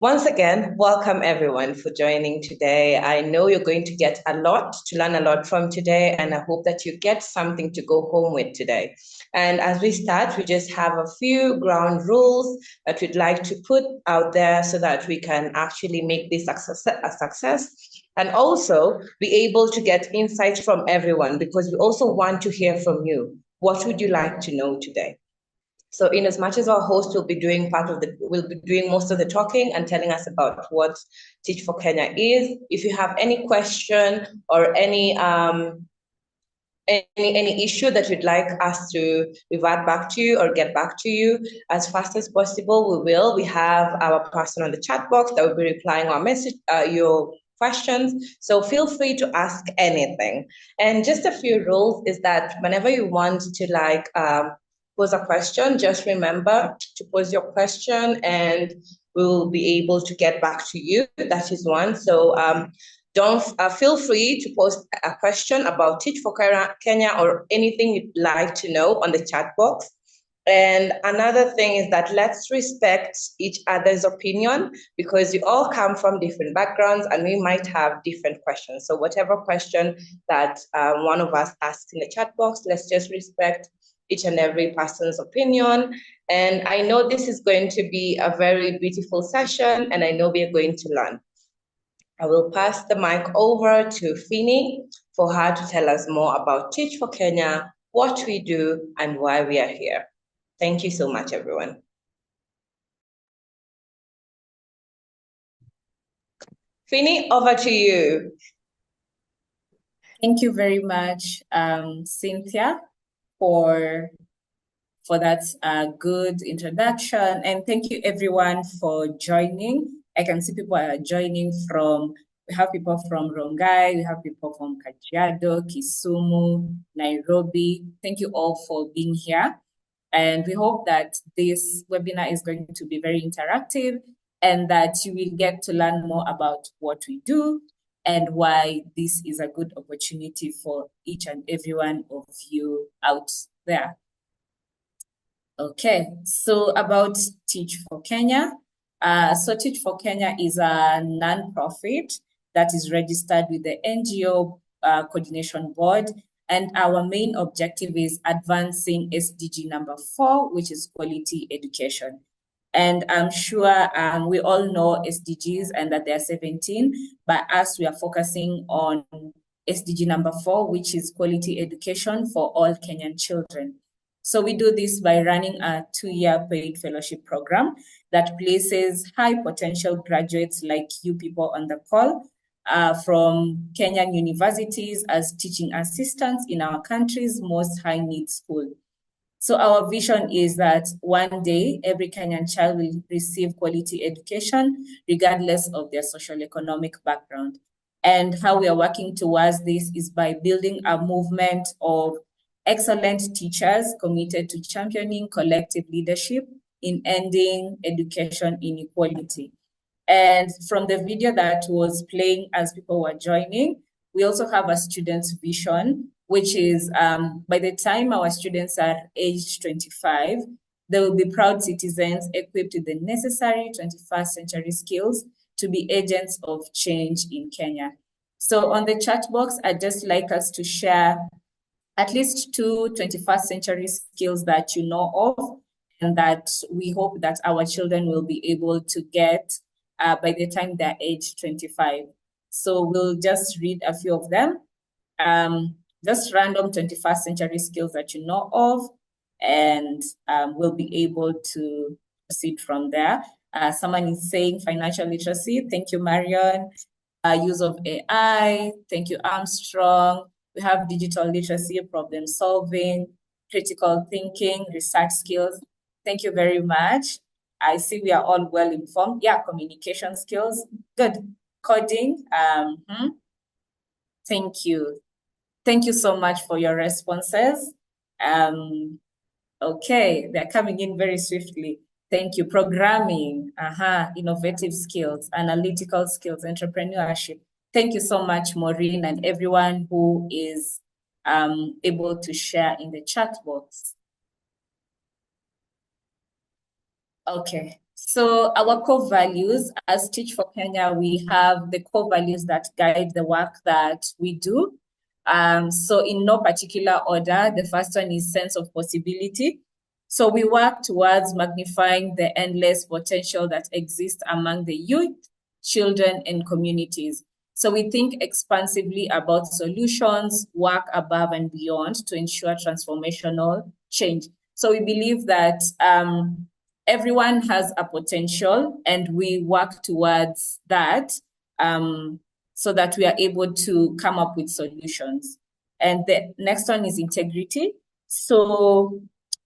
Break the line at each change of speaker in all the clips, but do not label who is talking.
Once again, welcome everyone for joining today. I know you're going to get a lot, to learn a lot from today, and I hope that you get something to go home with today. And as we start, we just have a few ground rules that we'd like to put out there so that we can actually make this a success and also be able to get insights from everyone because we also want to hear from you. What would you like to know today? So in as much as our host will be doing most of the talking and telling us about what Teach for Kenya is, if you have any question or any issue that you'd like us to revert back to you or get back to you as fast as possible, we will. We have our person on the chat box that will be replying our message, your questions. So feel free to ask anything. And just a few rules is that whenever you want to pose a question, just remember to pose your question and we'll be able to get back to you. That is one. So don't feel free to post a question about Teach for Kenya or anything you'd like to know on the chat box. And another thing is that let's respect each other's opinion because we all come from different backgrounds and we might have different questions. So whatever question that one of us asks in the chat box, let's just respect each and every person's opinion. And I know this is going to be a very beautiful session and I know we are going to learn. I will pass the mic over to Phinney for her to tell us more about Teach for Kenya, what we do, and why we are here. Thank you so much, everyone. Phinney, over to you.
Thank you very much, Synthia, for that good introduction. And thank you everyone for joining. I can see people are joining we have people from Rongai, we have people from Kajiado, Kisumu, Nairobi. Thank you all for being here. And we hope that this webinar is going to be very interactive and that you will get to learn more about what we do and why this is a good opportunity for each and every one of you out there. Okay, so about Teach for Kenya. So Teach for Kenya is a non-profit that is registered with the NGO Coordination Board. And our main objective is advancing SDG number 4, which is quality education. And I'm sure we all know SDGs and that there are 17, but us, we are focusing on SDG number 4, which is quality education for all Kenyan children. So we do this by running a 2-year paid fellowship program that places high potential graduates like you people on the call from Kenyan universities as teaching assistants in our country's most high needs school. So our vision is that one day every Kenyan child will receive quality education regardless of their socio-economic background. And how we are working towards this is by building a movement of excellent teachers committed to championing collective leadership in ending education inequality. And from the video that was playing as people were joining, we also have a student's vision, which is by the time our students are aged 25, they will be proud citizens equipped with the necessary 21st century skills to be agents of change in Kenya. So on the chat box, I'd just like us to share at least 2 21st century skills that you know of and that we hope that our children will be able to get by the time they're age 25. So we'll just read a few of them. Just random 21st century skills that you know of, and we'll be able to proceed from there. Someone is saying financial literacy. Thank you, Marion. Use of AI. Thank you, Armstrong. We have digital literacy, problem solving, critical thinking, research skills. Thank you very much. I see we are all well informed. Yeah, communication skills. Good. Coding. Thank you. Thank you so much for your responses. Okay, they're coming in very swiftly. Thank you. Programming, innovative skills, analytical skills, entrepreneurship. Thank you so much, Maureen, and everyone who is able to share in the chat box. Okay, So our core values as Teach for Kenya, we have the core values that guide the work that we do. So in no particular order, the first one is sense of possibility. So we work towards magnifying the endless potential that exists among the youth, children, and communities. So we think expansively about solutions, work above and beyond to ensure transformational change. So we believe that everyone has a potential, and we work towards that so that we are able to come up with solutions. And the next one is integrity. So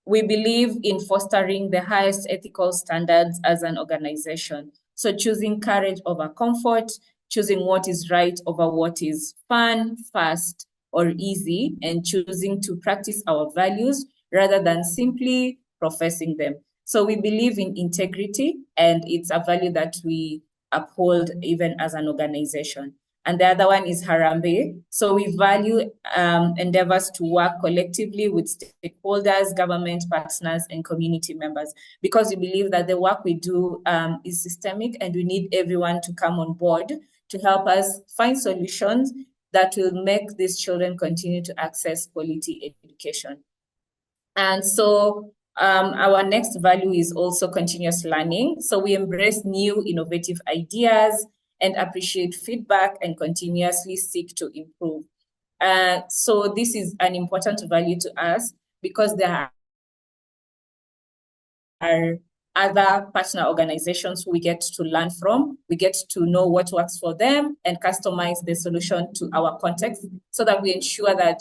we believe in fostering the highest ethical standards as an organization. So choosing courage over comfort, choosing what is right over what is fun, fast, or easy, and choosing to practice our values rather than simply professing them. So we believe in integrity, and it's a value that we uphold even as an organization. And the other one is Harambee. So we value endeavors to work collectively with stakeholders, government partners, and community members, because we believe that the work we do is systemic, and we need everyone to come on board to help us find solutions that will make these children continue to access quality education. And so our next value is also continuous learning. So we embrace new innovative ideas and appreciate feedback and continuously seek to improve. So this is an important value to us because there are other partner organizations who we get to learn from. We get to know what works for them and customize the solution to our context so that we ensure that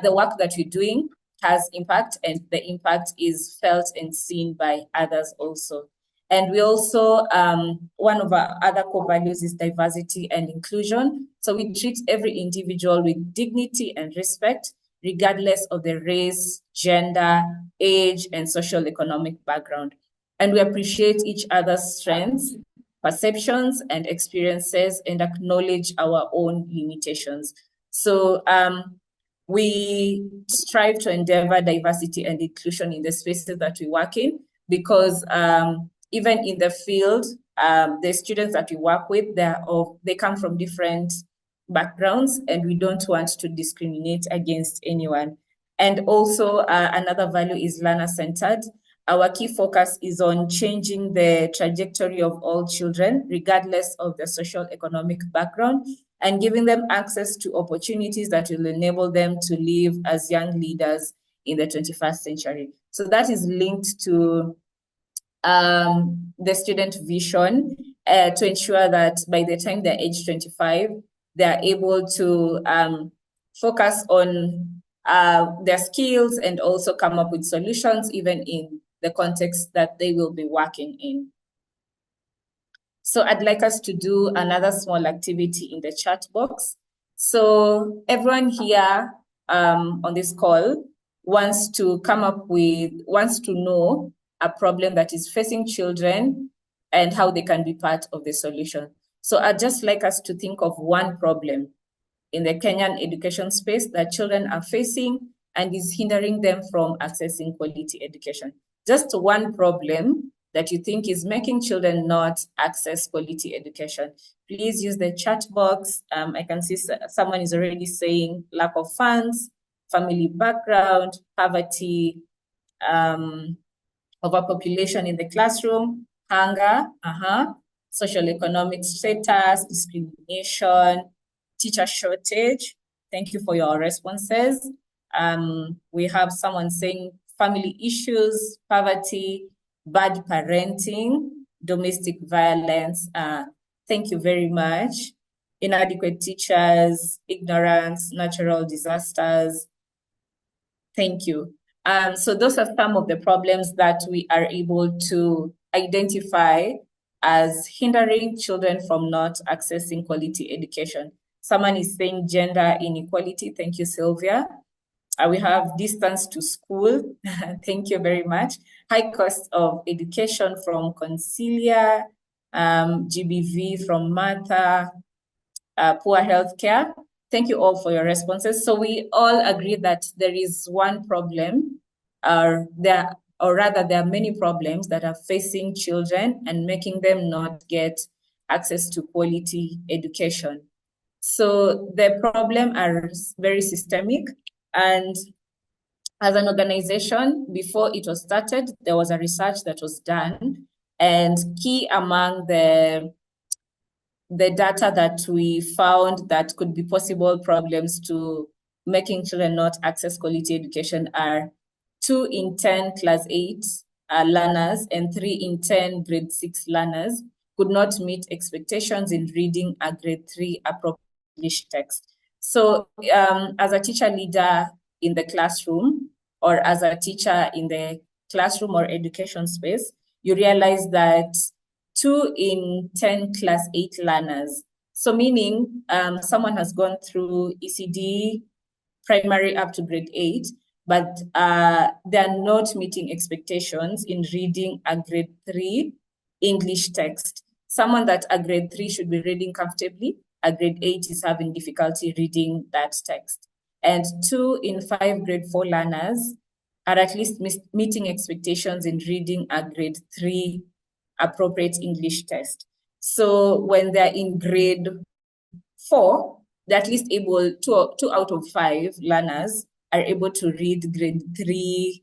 the work that we're doing has impact, and the impact is felt and seen by others also. And we also, one of our other core values is diversity and inclusion. So we treat every individual with dignity and respect, regardless of their race, gender, age, and social economic background. And we appreciate each other's strengths, perceptions, and experiences, and acknowledge our own limitations. So we strive to endeavor diversity and inclusion in the spaces that we work in, because even in the field, the students that we work with, they come from different backgrounds, and we don't want to discriminate against anyone. And also another value is learner-centered. Our key focus is on changing the trajectory of all children, regardless of their social economic background, and giving them access to opportunities that will enable them to live as young leaders in the 21st century. So that is linked to the student vision to ensure that by the time they're age 25, they're able to focus on their skills and also come up with solutions, even in the context that they will be working in. So I'd like us to do another small activity in the chat box. So everyone here on this call wants to know a problem that is facing children and how they can be part of the solution. So I'd just like us to think of one problem in the Kenyan education space that children are facing and is hindering them from accessing quality education. Just one problem that you think is making children not access quality education. Please use the chat box. I can see someone is already saying lack of funds, family background, poverty, overpopulation in the classroom, hunger, social economic status, discrimination, teacher shortage. Thank you for your responses. We have someone saying family issues, poverty, bad parenting, domestic violence. Thank you very much. Inadequate teachers, ignorance, natural disasters. Thank you. So those are some of the problems that we are able to identify as hindering children from not accessing quality education. Someone is saying gender inequality. Thank you, Sylvia. We have distance to school. Thank you very much. High cost of education from Concilia, GBV from Martha, poor healthcare. Thank you all for your responses. So we all agree that there is one problem, there or rather there are many problems that are facing children and making them not get access to quality education. So the problem are very systemic, and as an organization, before it was started, there was a research that was done, and key among the data that we found that could be possible problems to making children not access quality education are 2 in 10 class 8 learners and 3 in 10 grade 6 learners could not meet expectations in reading a grade 3 appropriate English text. So as a teacher leader in the classroom, or as a teacher in the classroom or education space, you realize that 2 in 10 class 8 learners. So meaning someone has gone through ECD primary up to grade 8, but they're not meeting expectations in reading a grade 3 English text. Someone that a grade 3 should be reading comfortably, a grade 8 is having difficulty reading that text. And 2 in 5 grade 4 learners are at least meeting expectations in reading a grade 3 appropriate English test. So when they're in grade 4, they're at least able, 2 out of 5 learners are able to read grade 3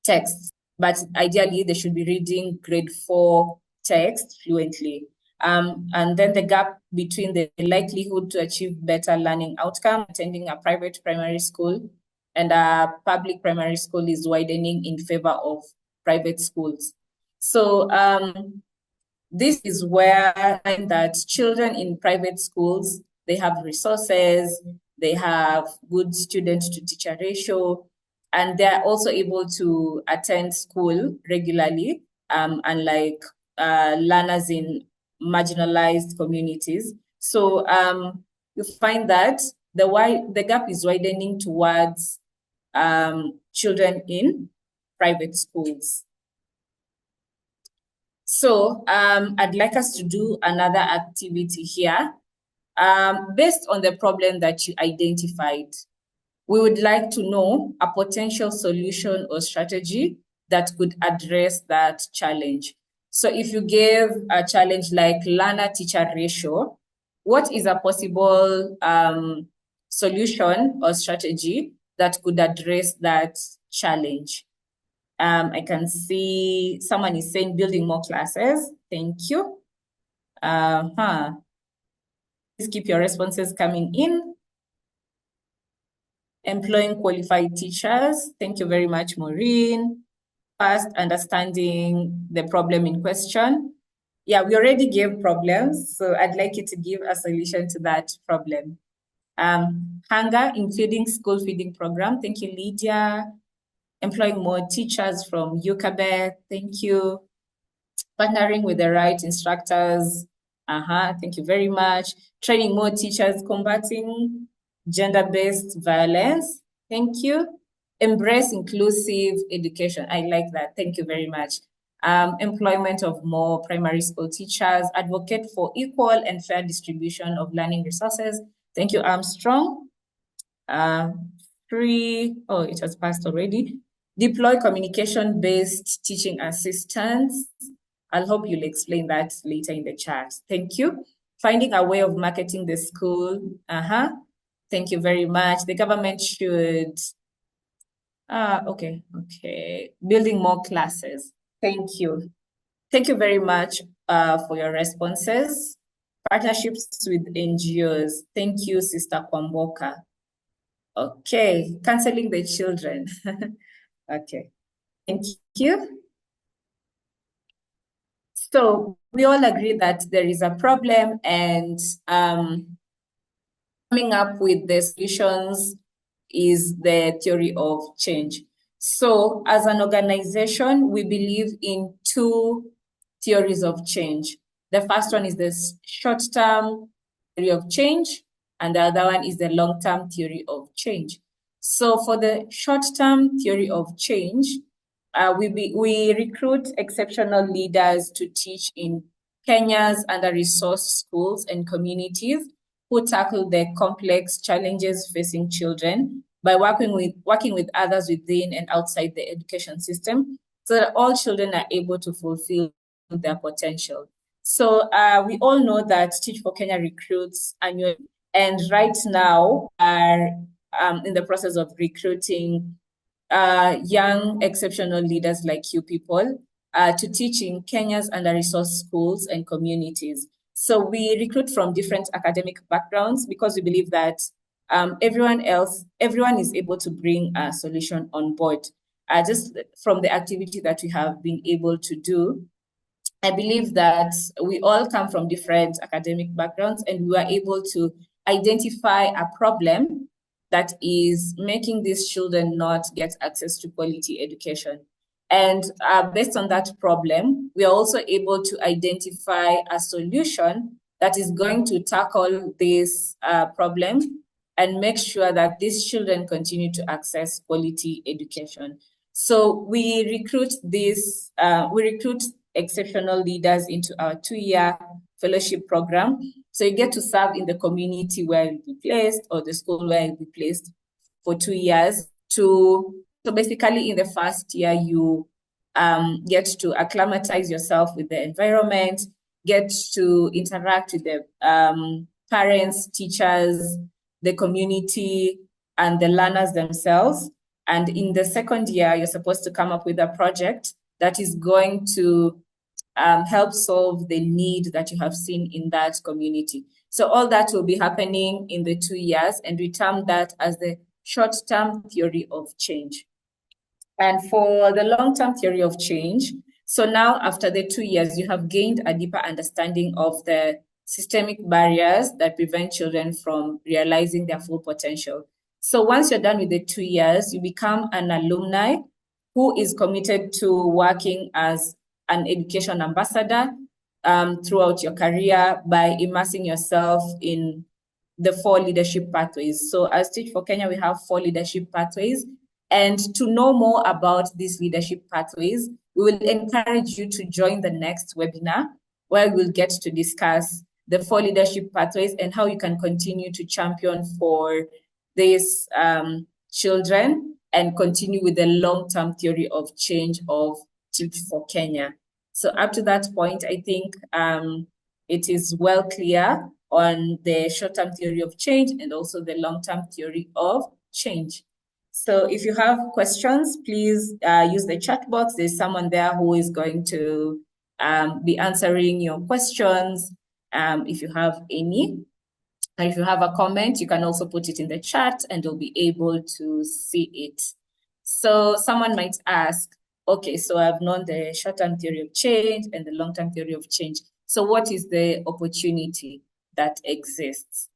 texts, but ideally they should be reading grade 4 text fluently. And then the gap between the likelihood to achieve better learning outcome attending a private primary school and a public primary school is widening in favor of private schools. So this is where I find that children in private schools, they have resources, they have good student-to-teacher ratio, and they're also able to attend school regularly, unlike learners in marginalized communities. So you find that the gap is widening towards children in private schools. So I'd like us to do another activity here. Based on the problem that you identified, we would like to know a potential solution or strategy that could address that challenge. So if you gave a challenge like learner-teacher ratio, what is a possible solution or strategy that could address that challenge? I can see someone is saying building more classes. Thank you. Please keep your responses coming in. Employing qualified teachers. Thank you very much, Maureen. First, understanding the problem in question. Yeah, we already gave problems, so I'd like you to give a solution to that problem. Hunger, including school feeding program. Thank you, Lydia. Employing more teachers from UKABET. Thank you. Partnering with the right instructors. Thank you very much. Training more teachers, combating gender-based violence. Thank you. Embrace inclusive education. I like that. Thank you very much. Employment of more primary school teachers. Advocate for equal and fair distribution of learning resources. Thank you, Armstrong. It has passed already. Deploy communication-based teaching assistants. I'll hope you'll explain that later in the chat. Thank you. Finding a way of marketing the school. Thank you very much. The government should, okay. Building more classes. Thank you. Thank you very much for your responses. Partnerships with NGOs. Thank you, Sister Kwamboka. Okay, counseling the children. Okay, thank you. So we all agree that there is a problem, and coming up with the solutions is the theory of change. So as an organization, we believe in 2 theories of change. The first one is the short-term theory of change, and the other one is the long-term theory of change. So for the short-term theory of change, we recruit exceptional leaders to teach in Kenya's under-resourced schools and communities who tackle the complex challenges facing children by working with others within and outside the education system, so that all children are able to fulfill their potential. So we all know that Teach for Kenya recruits annually, and right now are in the process of recruiting young exceptional leaders like you people to teach in Kenya's under-resourced schools and communities. So we recruit from different academic backgrounds because we believe that everyone is able to bring a solution on board. Just from the activity that we have been able to do, I believe that we all come from different academic backgrounds, and we are able to identify a problem that is making these children not get access to quality education. And based on that problem, we are also able to identify a solution that is going to tackle this problem and make sure that these children continue to access quality education. So we recruit exceptional leaders into our 2-year fellowship program. So you get to serve in the community where you'll be placed, or the school where you'll be placed for 2 years. So basically in the first year, you get to acclimatize yourself with the environment, get to interact with the parents, teachers, the community, and the learners themselves. And in the second year, you're supposed to come up with a project that is going to help solve the need that you have seen in that community. So all that will be happening in the 2 years, and we term that as the short-term theory of change. And for the long-term theory of change, so now after the 2 years, you have gained a deeper understanding of the systemic barriers that prevent children from realizing their full potential. So once you're done with the 2 years, you become an alumni who is committed to working as an education ambassador throughout your career by immersing yourself in the 4 leadership pathways. So as Teach for Kenya, we have 4 leadership pathways. And to know more about these leadership pathways, we will encourage you to join the next webinar, where we'll get to discuss the 4 leadership pathways and how you can continue to champion for these children and continue with the long-term theory of change of Teach for Kenya. So up to that point, I think it is well clear on the short-term theory of change and also the long-term theory of change. So if you have questions, please use the chat box. There's someone there who is going to be answering your questions if you have any. And if you have a comment, you can also put it in the chat and you'll be able to see it. So someone might ask, okay, so I've known the short-term theory of change and the long-term theory of change. So what is the opportunity that exists?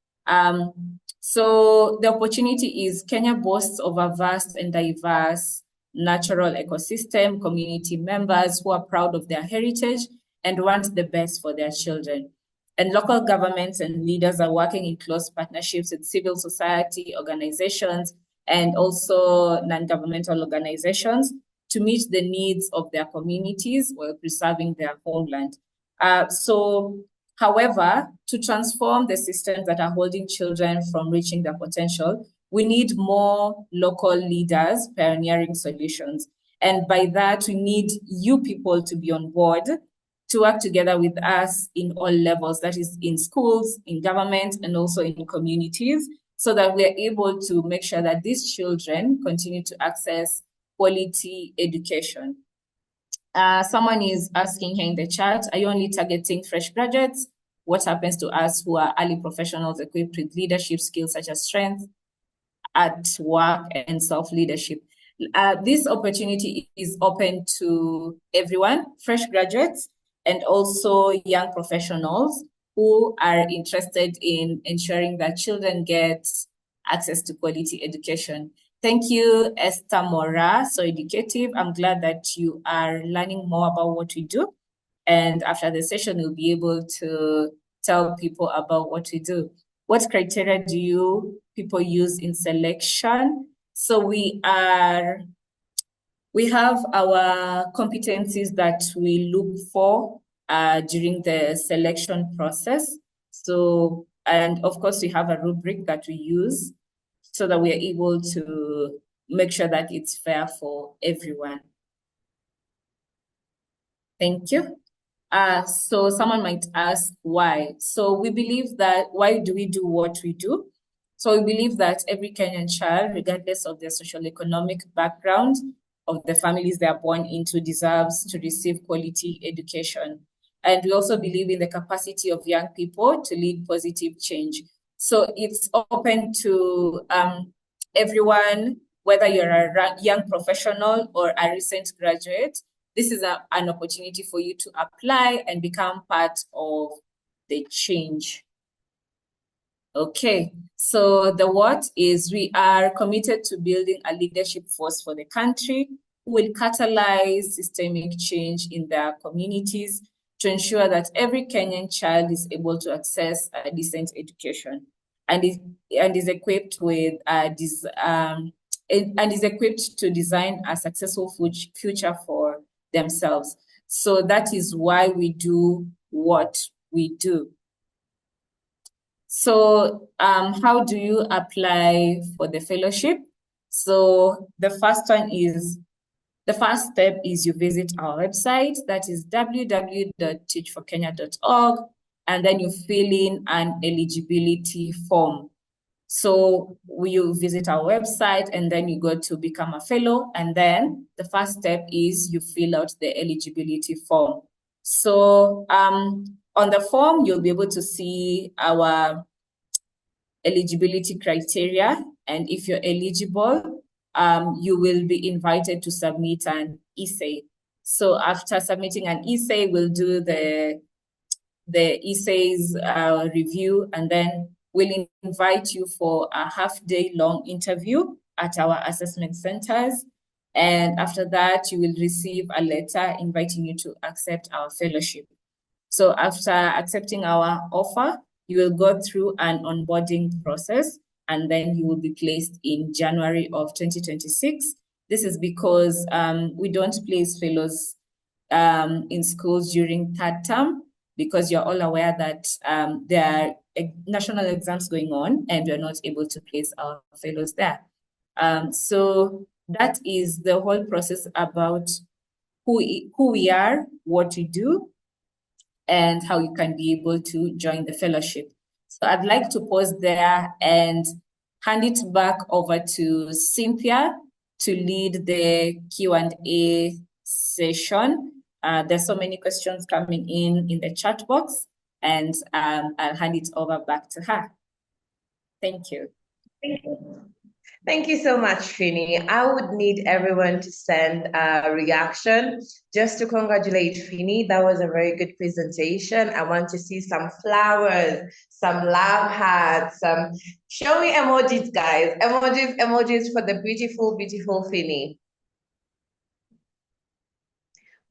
So the opportunity is Kenya boasts of a vast and diverse natural ecosystem, community members who are proud of their heritage and want the best for their children. And local governments and leaders are working in close partnerships with civil society organizations and also non-governmental organizations to meet the needs of their communities while preserving their homeland. However, to transform the systems that are holding children from reaching their potential, we need more local leaders pioneering solutions. And by that, we need you people to be on board to work together with us in all levels, that is in schools, in government, and also in communities, so that we're able to make sure that these children continue to access quality education. Someone is asking here in the chat, are you only targeting fresh graduates? What happens to us who are early professionals equipped with leadership skills such as strength at work and self-leadership? This opportunity is open to everyone, fresh graduates, and also young professionals who are interested in ensuring that children get access to quality education. Thank you, Esther Mora, so educative. I'm glad that you are learning more about what we do. And after the session, you'll be able to tell people about what we do. What criteria do you people use in selection? So we have our competencies that we look for during the selection process. So, and of course, we have a rubric that we use so that we are able to make sure that it's fair for everyone. Thank you. So someone might ask why. So we believe that, why do we do what we do? So we believe that every Kenyan child, regardless of their social-economic background, of the families they are born into, deserves to receive quality education. And we also believe in the capacity of young people to lead positive change. So it's open to everyone, whether you're a young professional or a recent graduate. This is an opportunity for you to apply and become part of the change. Okay, so the what is, we are committed to building a leadership force for the country who will catalyze systemic change in their communities to ensure that every Kenyan child is able to access a decent education and is equipped with and is equipped to design a successful future for themselves. So that is why we do what we do. So how do you apply for the fellowship? So the first step is you visit our website, that is www.teachforkenya.org, and then you fill in an eligibility form. So you visit our website and then you go to become a fellow, and then the first step is you fill out the eligibility form. So on the form, you'll be able to see our eligibility criteria, and if you're eligible, you will be invited to submit an essay. So after submitting an essay, we'll do the essays review, and then we'll invite you for a half-day long interview at our assessment centers. And after that, you will receive a letter inviting you to accept our fellowship. So after accepting our offer, you will go through an onboarding process, and then you will be placed in January of 2026. This is because we don't place fellows in schools during third term, because you're all aware that there are national exams going on and we're not able to place our fellows there. So that is the whole process about who we are, what we do, and how you can be able to join the fellowship. So I'd like to pause there and hand it back over to Synthia to lead the Q&A session. There's so many questions coming in the chat box, and I'll hand it over back to her. Thank you.
Thank you so much, Phinney. I would need everyone to send a reaction just to congratulate Phinney. That was a very good presentation. I want to see some flowers, some love hearts, some show me emojis, guys. Emojis for the beautiful, beautiful Phinney.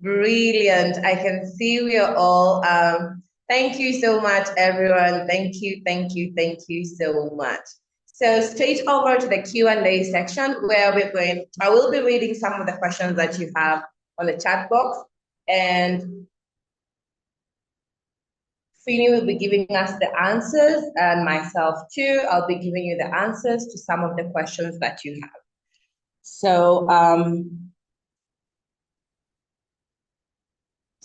Brilliant. I can see we are all, thank you so much, everyone. Thank you so much. So straight over to the Q&A section where I will be reading some of the questions that you have on the chat box, and Phinney will be giving us the answers, and myself too. I'll be giving you the answers to some of the questions that you have. So,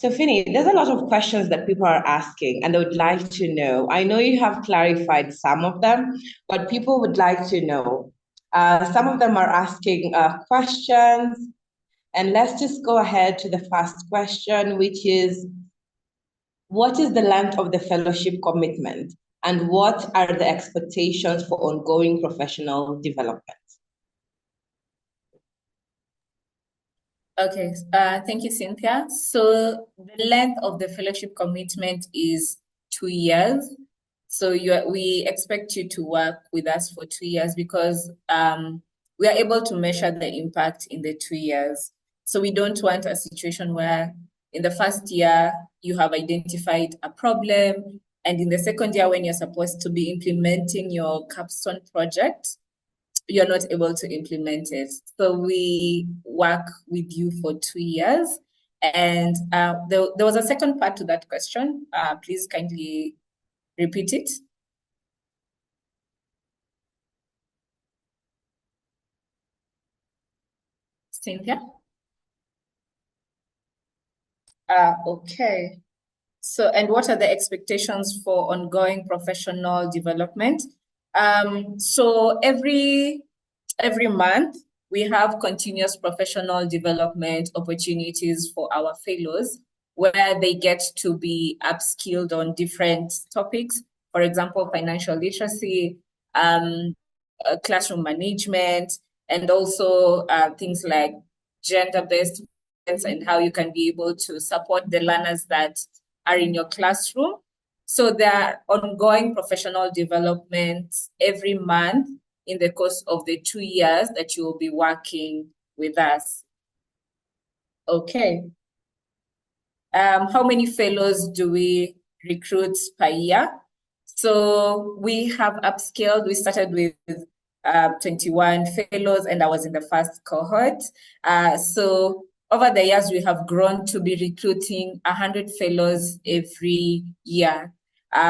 So Phinney, there's a lot of questions that people are asking and they would like to know. I know you have clarified some of them, but people would like to know. Some of them are asking questions, and let's just go ahead to the first question, which is, what is the length of the fellowship commitment and what are the expectations for ongoing professional development?
Okay, thank you, Synthia. So the length of the fellowship commitment is 2 years. So we expect you to work with us for 2 years because we are able to measure the impact in the 2 years. So we don't want a situation where in the first year you have identified a problem, and in the second year when you're supposed to be implementing your capstone project, you're not able to implement it. So we work with you for 2 years. And there was a second part to that question. Please kindly repeat it. Synthia? Okay. So, and what are the expectations for ongoing professional development? So every month, we have continuous professional development opportunities for our fellows where they get to be upskilled on different topics. For example, financial literacy, classroom management, and also things like gender-based and how you can be able to support the learners that are in your classroom. So there are ongoing professional developments every month in the course of the 2 years that you will be working with us. Okay. How many fellows do we recruit per year? So we have upscaled. We started with 21 fellows, and I was in the first cohort. So over the years, we have grown to be recruiting 100 fellows every year.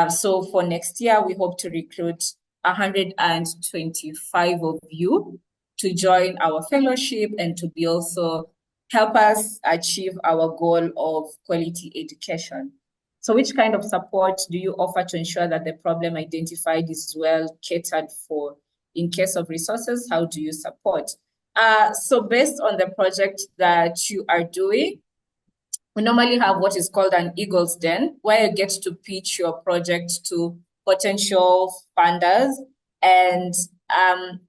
So for next year, we hope to recruit 125 of you to join our fellowship and to be also help us achieve our goal of quality education. So which kind of support do you offer to ensure that the problem identified is well catered for? In case of resources, how do you support? So based on the project that you are doing, we normally have what is called an Eagle's Den, where you get to pitch your project to potential funders. And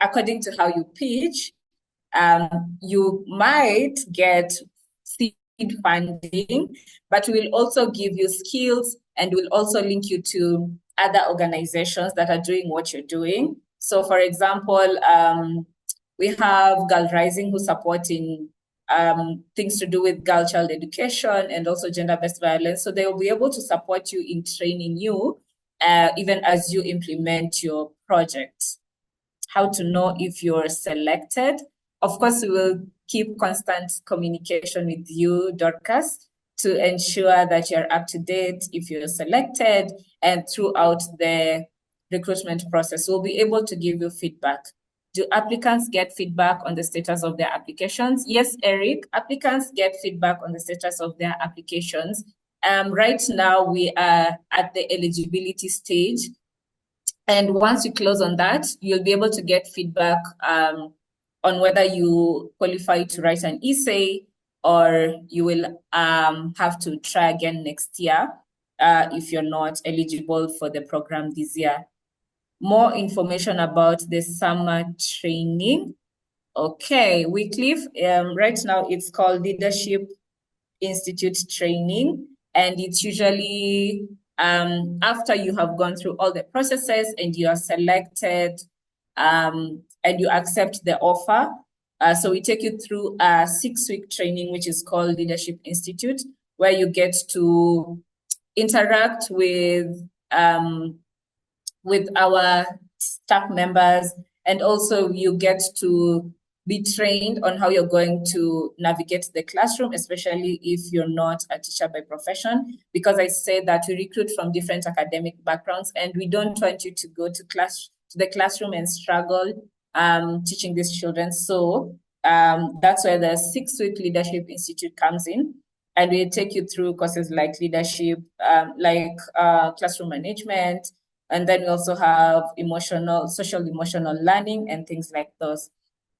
according to how you pitch, you might get seed funding, but we'll also give you skills and we'll also link you to other organizations that are doing what you're doing. So for example, we have Girl Rising who support in things to do with girl child education and also gender-based violence. So they will be able to support you in training you even as you implement your project. How to know if you're selected? Of course, we will keep constant communication with you, Dorcas, to ensure that you're up to date if you're selected, and throughout the recruitment process, we'll be able to give you feedback. Do applicants get feedback on the status of their applications? Yes, Eric, applicants get feedback on the status of their applications. Right now, we are at the eligibility stage. And once you close on that, you'll be able to get feedback on whether you qualify to write an essay or you will have to try again next year if you're not eligible for the program this year. More information about the summer training. Okay, Wycliffe, right now it's called Leadership Institute Training, and it's usually after you have gone through all the processes and you are selected and you accept the offer. So we take you through a 6-week training, which is called Leadership Institute, where you get to interact with our staff members, and also you get to be trained on how you're going to navigate the classroom, especially if you're not a teacher by profession, because I say that we recruit from different academic backgrounds and we don't want you to go to the classroom and struggle teaching these children. So that's where the 6-week Leadership Institute comes in, and we take you through courses like leadership, classroom management, and then we also have social emotional learning and things like those.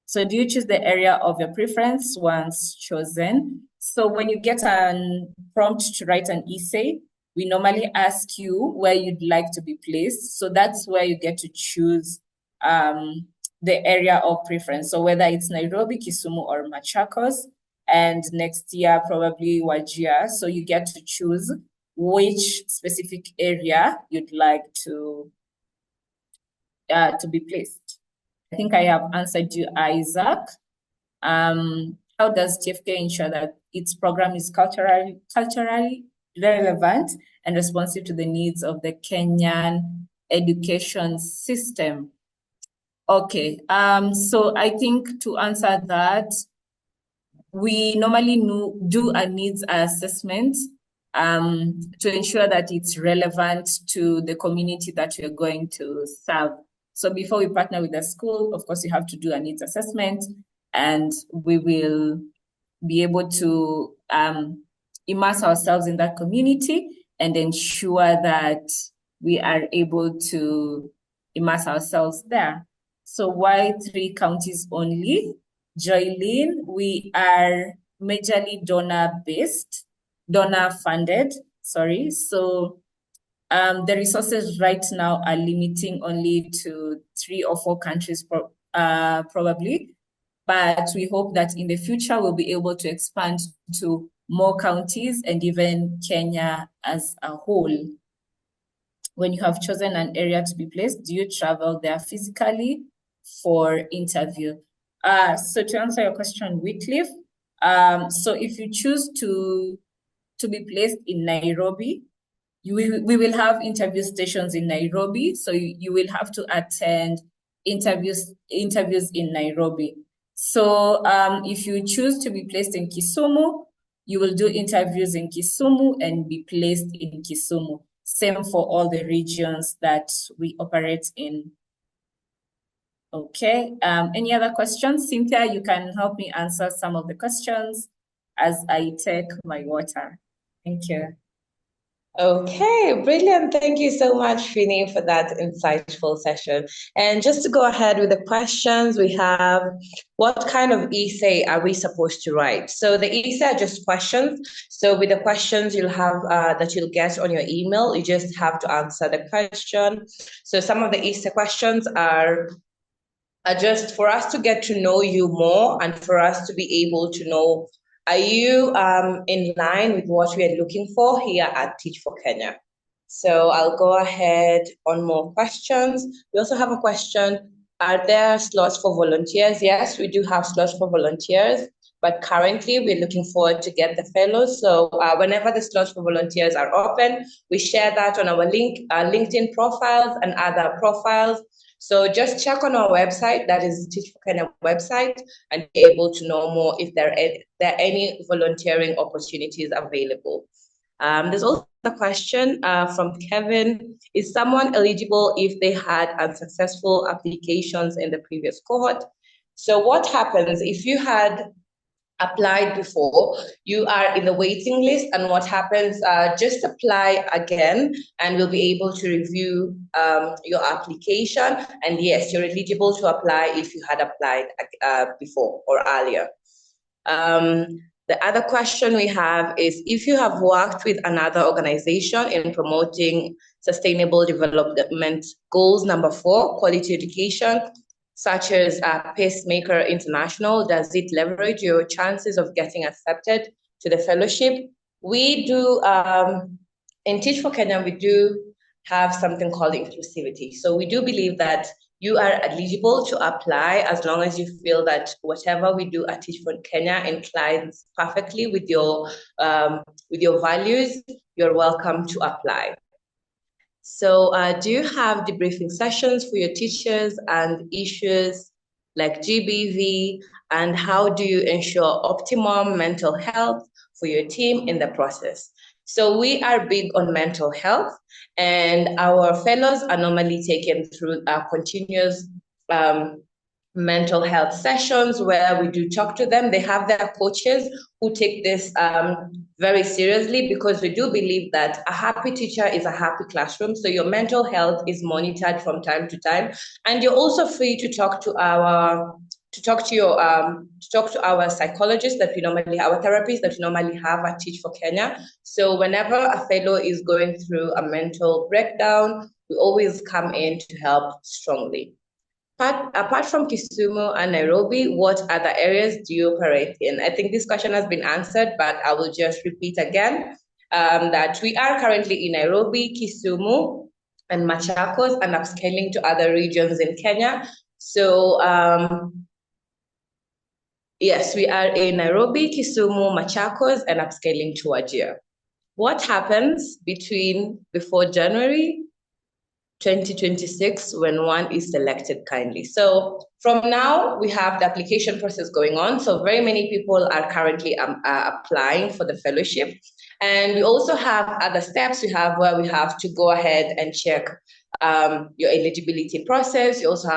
So do you choose the area of your preference once chosen? So when you get a prompt to write an essay, we normally ask you where you'd like to be placed. So that's where you get to choose the area of preference. So whether it's Nairobi, Kisumu, or Machakos, and next year probably Wajir. So you get to choose which specific area you'd like to be placed. I think I have answered you, Isaac. How does TFK ensure that its program is culturally relevant and responsive to the needs of the Kenyan education system? Okay, so I think to answer that, we normally do a needs assessment to ensure that it's relevant to the community that we're going to serve. So before we partner with the school, of course, you have to do a needs assessment. and we will be able to immerse ourselves in that community and ensure that we are able to immerse ourselves there. So why 3 counties only? Joylene, we are majorly donor funded, sorry. So the resources right now are limiting only to 3 or 4 countries probably, but we hope that in the future we'll be able to expand to more counties and even Kenya as a whole. When you have chosen an area to be placed, do you travel there physically for interview? So to answer your question, Wycliffe, so if you choose to be placed in Nairobi, we will have interview stations in Nairobi, so you will have to attend interviews in Nairobi. So if you choose to be placed in Kisumu, you will do interviews in Kisumu and be placed in Kisumu. Same for all the regions that we operate in. Okay, any other questions? Cynthia, you can help me answer some of the questions as I take my water. Thank you.
Okay, brilliant. Thank you so much, Phinney, for that insightful session. And just to go ahead with the questions, we have, what kind of essay are we supposed to write? So the essay are just questions. So with the questions you'll have that you'll get on your email, you just have to answer the question. So some of the essay questions are just for us to get to know you more and for us to be able to know, are you in line with what we are looking for here at Teach for Kenya? So I'll go ahead on more questions. We also have a question, are there slots for volunteers? Yes, we do have slots for volunteers, but currently we're looking forward to get the fellows. So whenever the slots for volunteers are open, we share that on our LinkedIn profiles and other profiles. So just check on our website, that is Teach for Kenya website, and be able to know more if there are any volunteering opportunities available. There's also a question from Kevin. Is someone eligible if they had unsuccessful applications in the previous cohort? So what happens if you had applied before, you are in the waiting list, and what happens, just apply again and we'll be able to review your application, and yes, you're eligible to apply if you had applied before or earlier. The other question we have is, if you have worked with another organization in promoting sustainable development goals, number 4, quality education, such as Pacemaker International, does it leverage your chances of getting accepted to the fellowship? We do, in Teach for Kenya, we do have something called inclusivity. So we do believe that you are eligible to apply as long as you feel that whatever we do at Teach for Kenya inclines perfectly with your values, you're welcome to apply. So do you have debriefing sessions for your teachers and issues like GBV, and how do you ensure optimum mental health for your team in the process? So we are big on mental health, and our fellows are normally taken through our continuous mental health sessions where we do talk to them. They have their coaches who take this very seriously, because we do believe that a happy teacher is a happy classroom. So your mental health is monitored from time to time, and you're also free to talk to our psychologists that we normally, our therapists that we normally have at Teach for Kenya. So whenever a fellow is going through a mental breakdown, we always come in to help strongly. Apart from Kisumu and Nairobi, what other areas do you operate in? I think this question has been answered, but I will just repeat again that we are currently in Nairobi, Kisumu, and Machakos, and upscaling to other regions in Kenya. So yes, we are in Nairobi, Kisumu, Machakos, and upscaling to Wajir. What happens before January 2026 when one is selected kindly? So from now, we have the application process going on. So very many people are currently applying for the fellowship. And we also have other steps. We have where we have to go ahead and check your eligibility process. You also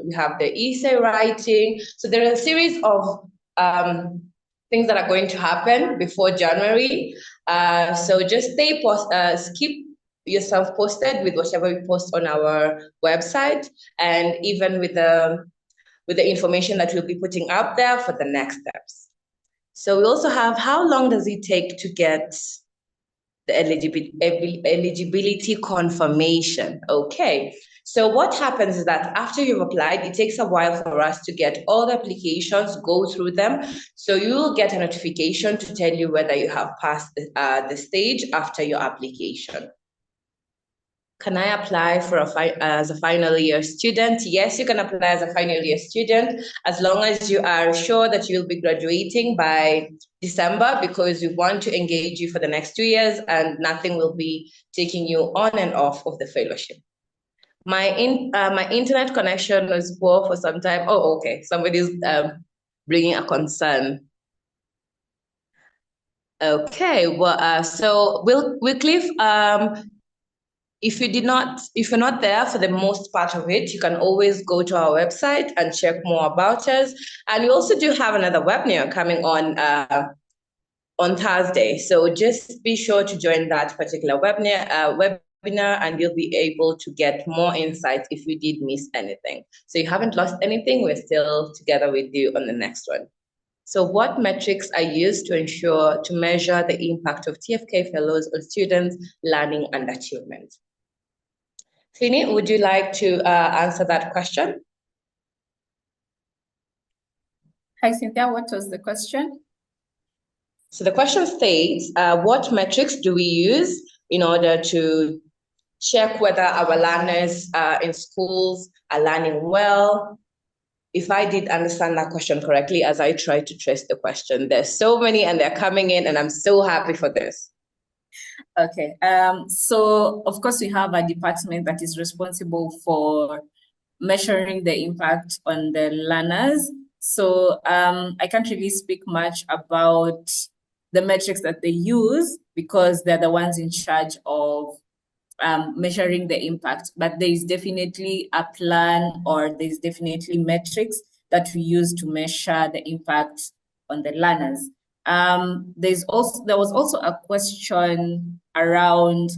we have the essay writing. So there are a series of things that are going to happen before January. So just keep yourself posted with whatever we post on our website, and even with the information that we'll be putting up there for the next steps. So we also have, how long does it take to get the eligibility confirmation? Okay. So what happens is that after you've applied, it takes a while for us to get all the applications, go through them. So you will get a notification to tell you whether you have passed the stage after your application. Can I apply as a final year student? Yes, you can apply as a final year student as long as you are sure that you'll be graduating by December, because we want to engage you for the next 2 years and nothing will be taking you on and off of the fellowship. My internet connection was poor for some time. Oh, okay. Somebody's bringing a concern. Okay. Well, so Wycliffe, if you're not there for the most part of it, you can always go to our website and check more about us. And we also do have another webinar coming on Thursday. So just be sure to join that particular webinar, and you'll be able to get more insights if you did miss anything. So you haven't lost anything. We're still together with you on the next one. So what metrics are used to measure the impact of TFK fellows on students' learning and achievement? Phinney, would you like to answer that question?
Hi, Cynthia, what was the question?
So the question states, what metrics do we use in order to check whether our learners in schools are learning well? If I did understand that question correctly, as I try to trace the question, there's so many and they're coming in, and I'm so happy for this.
Okay, so of course we have a department that is responsible for measuring the impact on the learners. So I can't really speak much about the metrics that they use because they're the ones in charge of measuring the impact, but there is definitely a plan, or there's definitely metrics that we use to measure the impact on the learners. There was also a question around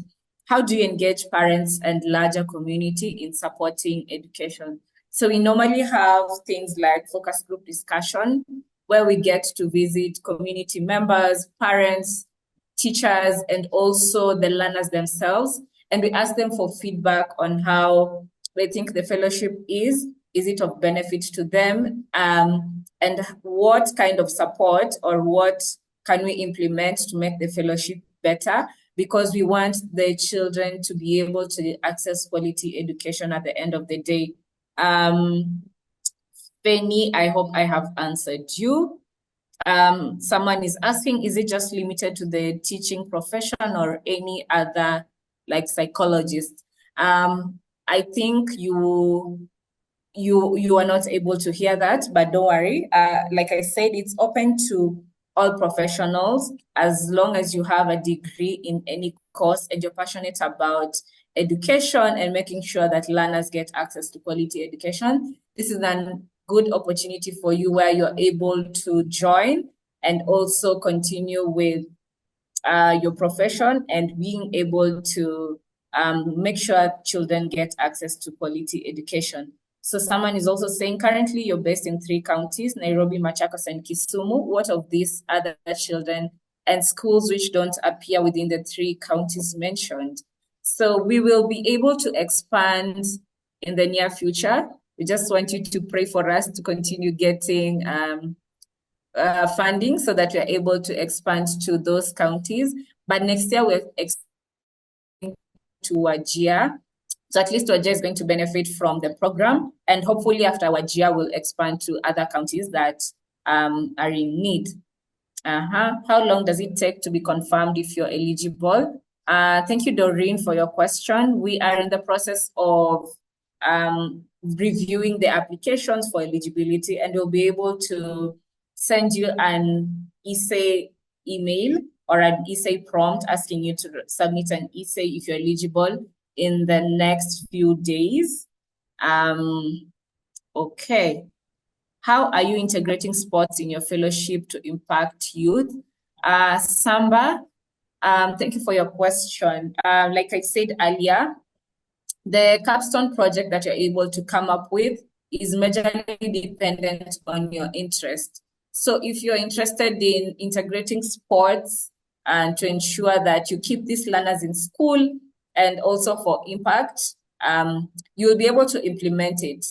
how do you engage parents and larger community in supporting education? So we normally have things like focus group discussion, where we get to visit community members, parents, teachers, and also the learners themselves. And we ask them for feedback on how they think the fellowship is it of benefit to them, and what kind of support or what can we implement to make the fellowship better, because we want the children to be able to access quality education at the end of the day. Phinney, I hope I have answered you. Someone is asking, is it just limited to the teaching profession or any other, like psychologist? I think you are not able to hear that, but don't worry. Like I said, it's open to all professionals as long as you have a degree in any course and you're passionate about education and making sure that learners get access to quality education. This is a good opportunity for you where you're able to join and also continue with your profession and being able to make sure children get access to quality education. So someone is also saying, currently you're based in 3 counties, Nairobi, Machakos, and Kisumu. What of these other children and schools which don't appear within the 3 counties mentioned? So we will be able to expand in the near future. We just want you to pray for us to continue getting funding so that we're able to expand to those counties. But next year we're expanding to Wajir. So at least Wajir is going to benefit from the program. And hopefully after Wajir, we'll expand to other counties that are in need. How long does it take to be confirmed if you're eligible? Thank you, Doreen, for your question. We are in the process of reviewing the applications for eligibility, and we'll be able to send you an essay email or an essay prompt asking you to submit an essay if you're eligible in the next few days. Okay. How are you integrating sports in your fellowship to impact youth? Samba, thank you for your question. Like I said earlier, the capstone project that you're able to come up with is majorly dependent on your interest. So if you're interested in integrating sports and to ensure that you keep these learners in school and also for impact, you'll be able to implement it.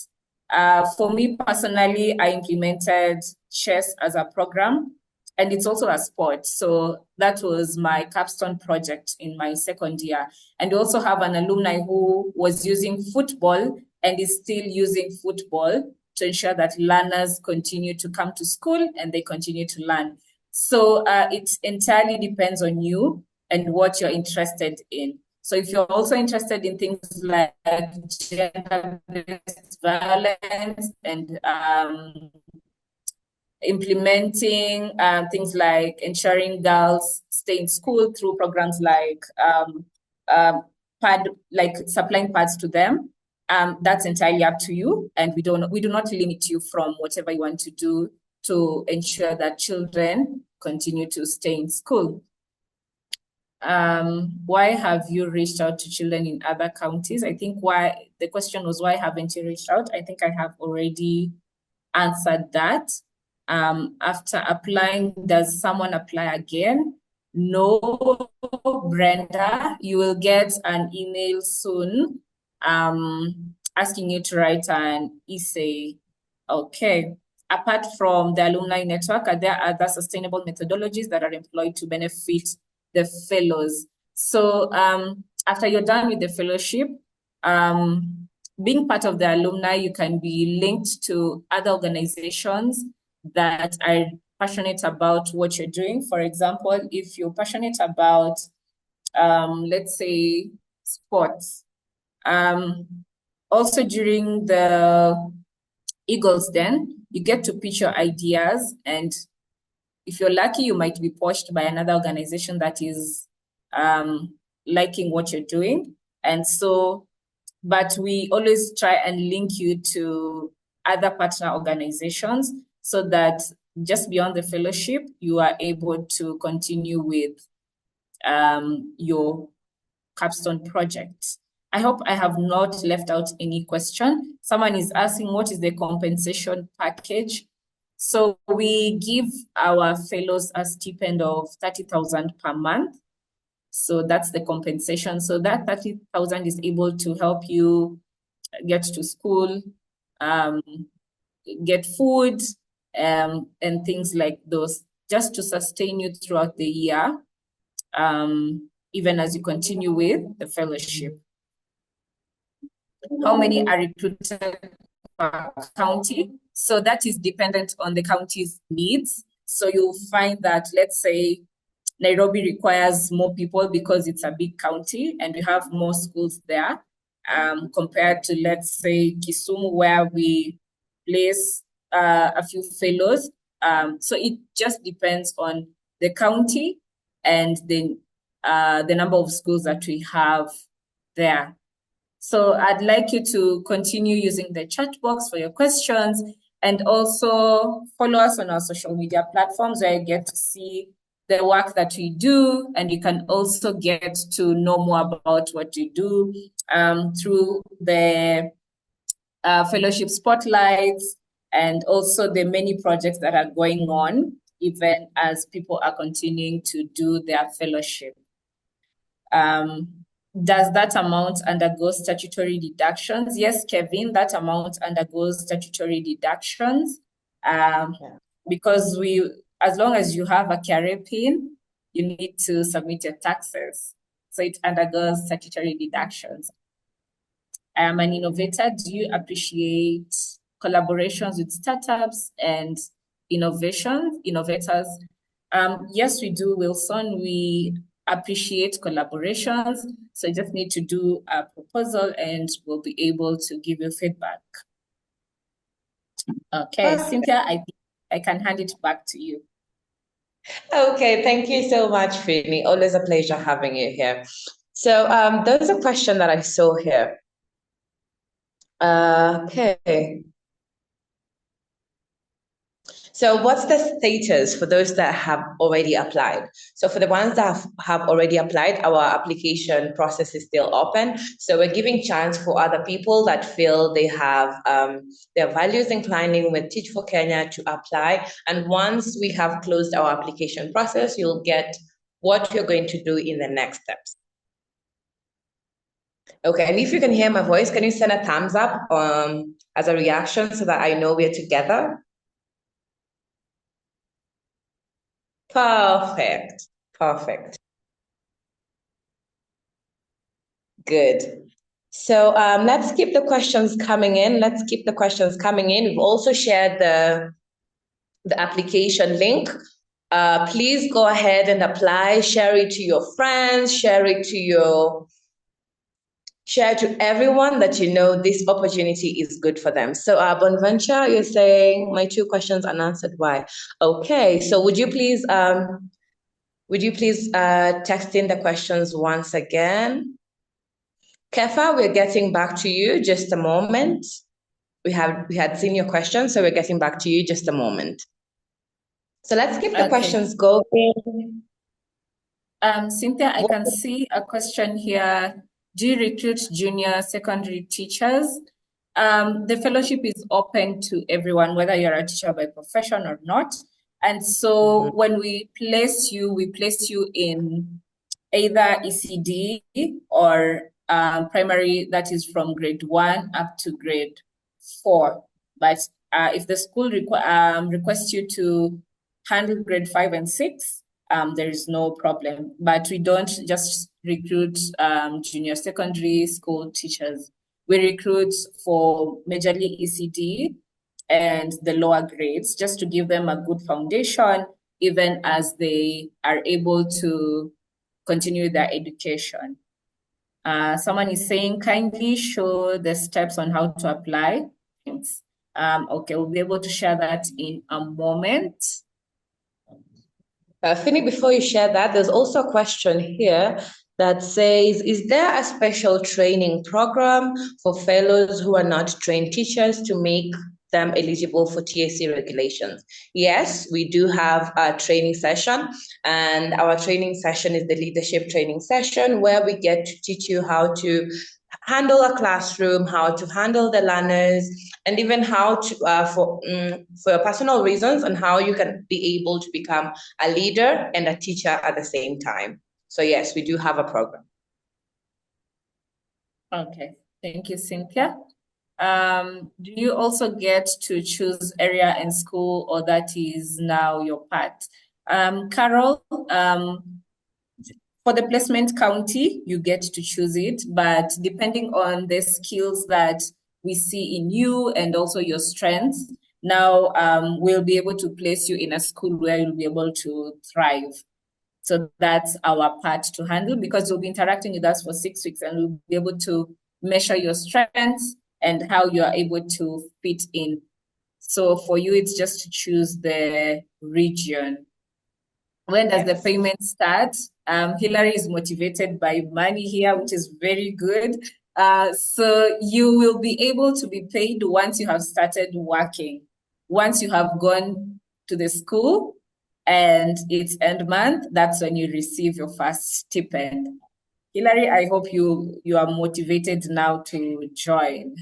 For me personally, I implemented chess as a program, and it's also a sport. So that was my capstone project in my second year. And we also have an alumni who was using football and is still using football to ensure that learners continue to come to school and they continue to learn. So it entirely depends on you and what you're interested in. So if you're also interested in things like gender-based violence and implementing things like ensuring girls stay in school through programs like supplying pads to them, that's entirely up to you, and we do not limit you from whatever you want to do to ensure that children continue to stay in school. Why have you reached out to children in other counties? I think the question was, why haven't you reached out? I think I have already answered that. After applying, does someone apply again? No, Brenda, you will get an email soon asking you to write an essay. Okay. Apart from the alumni network, are there other sustainable methodologies that are employed to benefit the fellows? So after you're done with the fellowship, being part of the alumni, you can be linked to other organizations that are passionate about what you're doing. For example, if you're passionate about, let's say, sports, also during the Eagles Den, you get to pitch your ideas, and if you're lucky, you might be poached by another organization that is liking what you're doing. And so, but we always try and link you to other partner organizations so that just beyond the fellowship, you are able to continue with your capstone project. I hope I have not left out any question. Someone is asking, what is the compensation package? So we give our fellows a stipend of 30,000 per month. So that's the compensation. So that 30,000 is able to help you get to school, get food, and things like those, just to sustain you throughout the year, even as you continue with the fellowship. How many are recruited per county? So that is dependent on the county's needs. So you'll find that, let's say, Nairobi requires more people because it's a big county and we have more schools there compared to, let's say, Kisumu, where we place a few fellows. So it just depends on the county and the number of schools that we have there. So I'd like you to continue using the chat box for your questions, and also follow us on our social media platforms where you get to see the work that we do, and you can also get to know more about what we do through the fellowship spotlights and also the many projects that are going on, even as people are continuing to do their fellowship. Does that amount undergo statutory deductions? Yes, Kevin, that amount undergoes statutory deductions because as long as you have a KRA PIN, you need to submit your taxes. So it undergoes statutory deductions. I am an innovator. Do you appreciate collaborations with startups and innovators? Yes, we do, Wilson. We appreciate collaborations. So you just need to do a proposal and we'll be able to give you feedback. Okay, Synthia, I think I can hand it back to you.
Okay, thank you so much, Phinney. Always a pleasure having you here. So there's a question that I saw here. Okay. So what's the status for those that have already applied? So for the ones that have already applied, our application process is still open. So we're giving chance for other people that feel they have their values inclining with Teach for Kenya to apply. And once we have closed our application process, you'll get what you're going to do in the next steps. Okay, and if you can hear my voice, can you send a thumbs up as a reaction so that I know we're together? Perfect. Perfect. Good. So let's keep the questions coming in. Let's keep the questions coming in. We've also shared the application link. Please go ahead and apply. Share it to your friends. Share to everyone that you know this opportunity is good for them. So Bonventure, you're saying my 2 questions unanswered. Why? Okay. So would you please text in the questions once again? Kefa, we're getting back to you. Just a moment. We had seen your question, so we're getting back to you. Just a moment. So let's keep the questions going.
Synthia, I can see a question here. Do you recruit junior secondary teachers? The fellowship is open to everyone, whether you're a teacher by profession or not. And so when we place you in either ECD or primary, that is from grade 1 up to grade 4. But if the school requests you to handle grade 5 and 6, there is no problem. But we don't just recruit junior secondary school teachers. We recruit for majorly ECD and the lower grades, just to give them a good foundation, even as they are able to continue their education. Someone is saying, kindly show the steps on how to apply. Thanks. Okay, we'll be able to share that in a moment.
Phinney, before you share that, there's also a question here that says, is there a special training program for fellows who are not trained teachers to make them eligible for TSC regulations? Yes, we do have a training session, and our training session is the leadership training session where we get to teach you how to handle a classroom, how to handle the learners, and even how to, for personal reasons, and how you can be able to become a leader and a teacher at the same time. So yes, we do have a program.
Okay, thank you, Synthia. Do you also get to choose area and school, or that is now your part? Carol, for the placement county, you get to choose it, but depending on the skills that we see in you and also your strengths, now we'll be able to place you in a school where you'll be able to thrive. So that's our part to handle, because you'll be interacting with us for 6 weeks and we'll be able to measure your strengths and how you are able to fit in. So for you, it's just to choose the region. When does the payment start? Hillary is motivated by money here, which is very good. So you will be able to be paid once you have started working. Once you have gone to the school and it's end month, that's when you receive your first stipend. Hillary, I hope you are motivated now to join.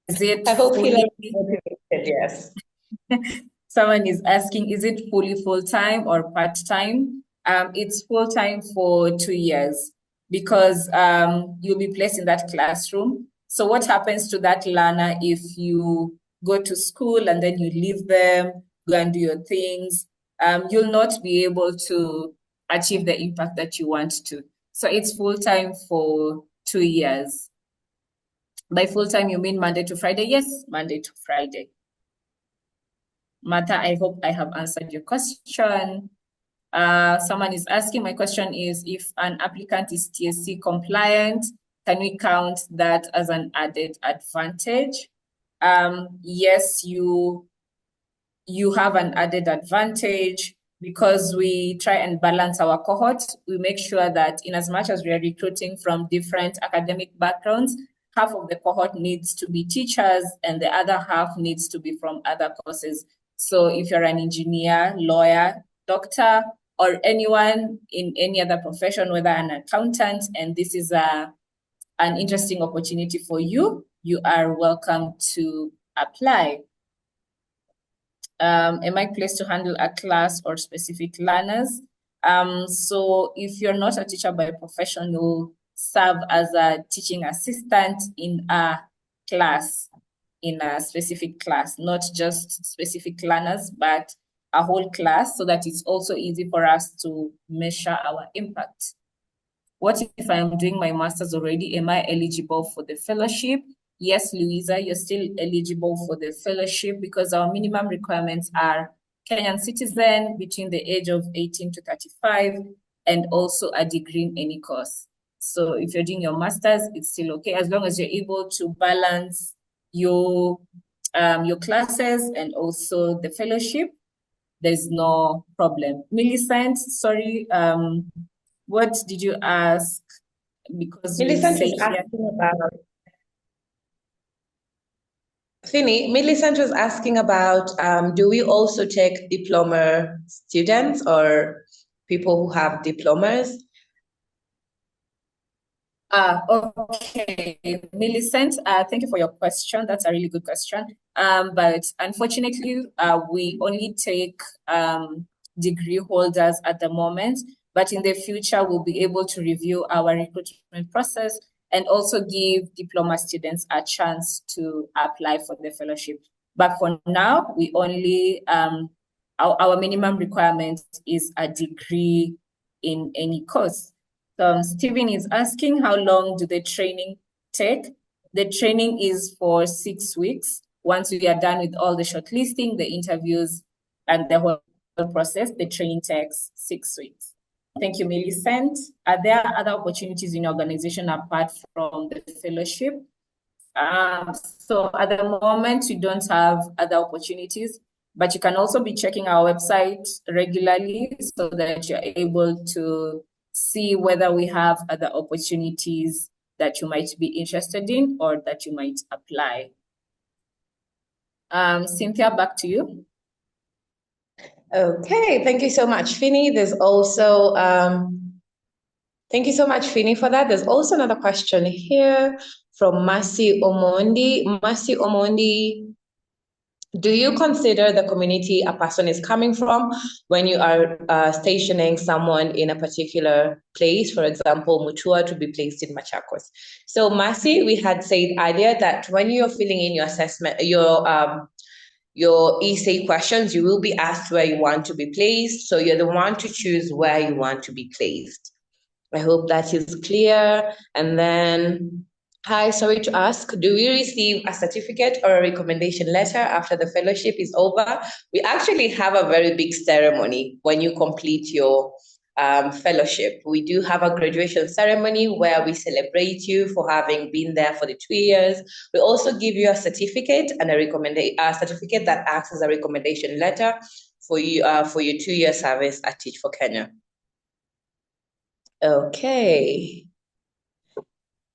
Is it
I hope Hillary is motivated, yes.
Someone is asking, is it fully full-time or part-time? It's full-time for 2 years, because you'll be placed in that classroom. So what happens to that learner if you go to school and then you leave them, go and do your things? You'll not be able to achieve the impact that you want to. So it's full-time for 2 years. By full-time, you mean Monday to Friday? Yes, Monday to Friday. Martha, I hope I have answered your question. Someone is asking, my question is, if an applicant is TSC compliant, can we count that as an added advantage? Yes, you have an added advantage because we try and balance our cohort, we make sure that in as much as we are recruiting from different academic backgrounds, half of the cohort needs to be teachers and the other half needs to be from other courses. So if you're an engineer, lawyer, doctor, or anyone in any other profession, whether an accountant, and this is an interesting opportunity for you, you are welcome to apply. Am I placed to handle a class or specific learners? So if you're not a teacher by profession, you'll serve as a teaching assistant in a class, in a specific class, not just specific learners, but a whole class, so that it's also easy for us to measure our impact. What if I'm doing my master's already? Am I eligible for the fellowship? Yes, Louisa, you're still eligible for the fellowship because our minimum requirements are Kenyan citizen between the age of 18 to 35 and also a degree in any course. So if you're doing your master's, it's still okay as long as you're able to balance your classes and also the fellowship. There's no problem. Millicent, sorry, what did you ask? Because
Millicent was asking about Phinney. Millicent was asking about do we also take diploma students or people who have diplomas?
Okay, Millicent, thank you for your question. That's a really good question. But unfortunately, we only take degree holders at the moment. But in the future, we'll be able to review our recruitment process and also give diploma students a chance to apply for the fellowship. But for now, we only, our minimum requirement is a degree in any course. Stephen is asking, how long do the training take? The training is for 6 weeks. Once we are done with all the shortlisting, the interviews, and the whole process, the training takes 6 weeks. Thank you, Millicent. Are there other opportunities in your organization apart from the fellowship? So at the moment, we don't have other opportunities, but you can also be checking our website regularly so that you're able to see whether we have other opportunities that you might be interested in or that you might apply. Synthia, back to you.
Okay, thank you so much, Phinney. There's also, thank you so much, Phinney, for that. There's also another question here from Masi Omondi. Masi Omondi, do you consider the community a person is coming from when you are stationing someone in a particular place, for example, Mutua to be placed in Machakos? So Masi, we had said earlier that when you're filling in your assessment, your essay questions, you will be asked where you want to be placed. So you're the one to choose where you want to be placed. I hope that is clear. And then, hi, sorry to ask, do we receive a certificate or a recommendation letter after the fellowship is over? We actually have a very big ceremony when you complete your fellowship. We do have a graduation ceremony where we celebrate you for having been there for the 2 years. We also give you a certificate and a certificate that acts as a recommendation letter for you for your 2-year service at Teach for Kenya. Okay.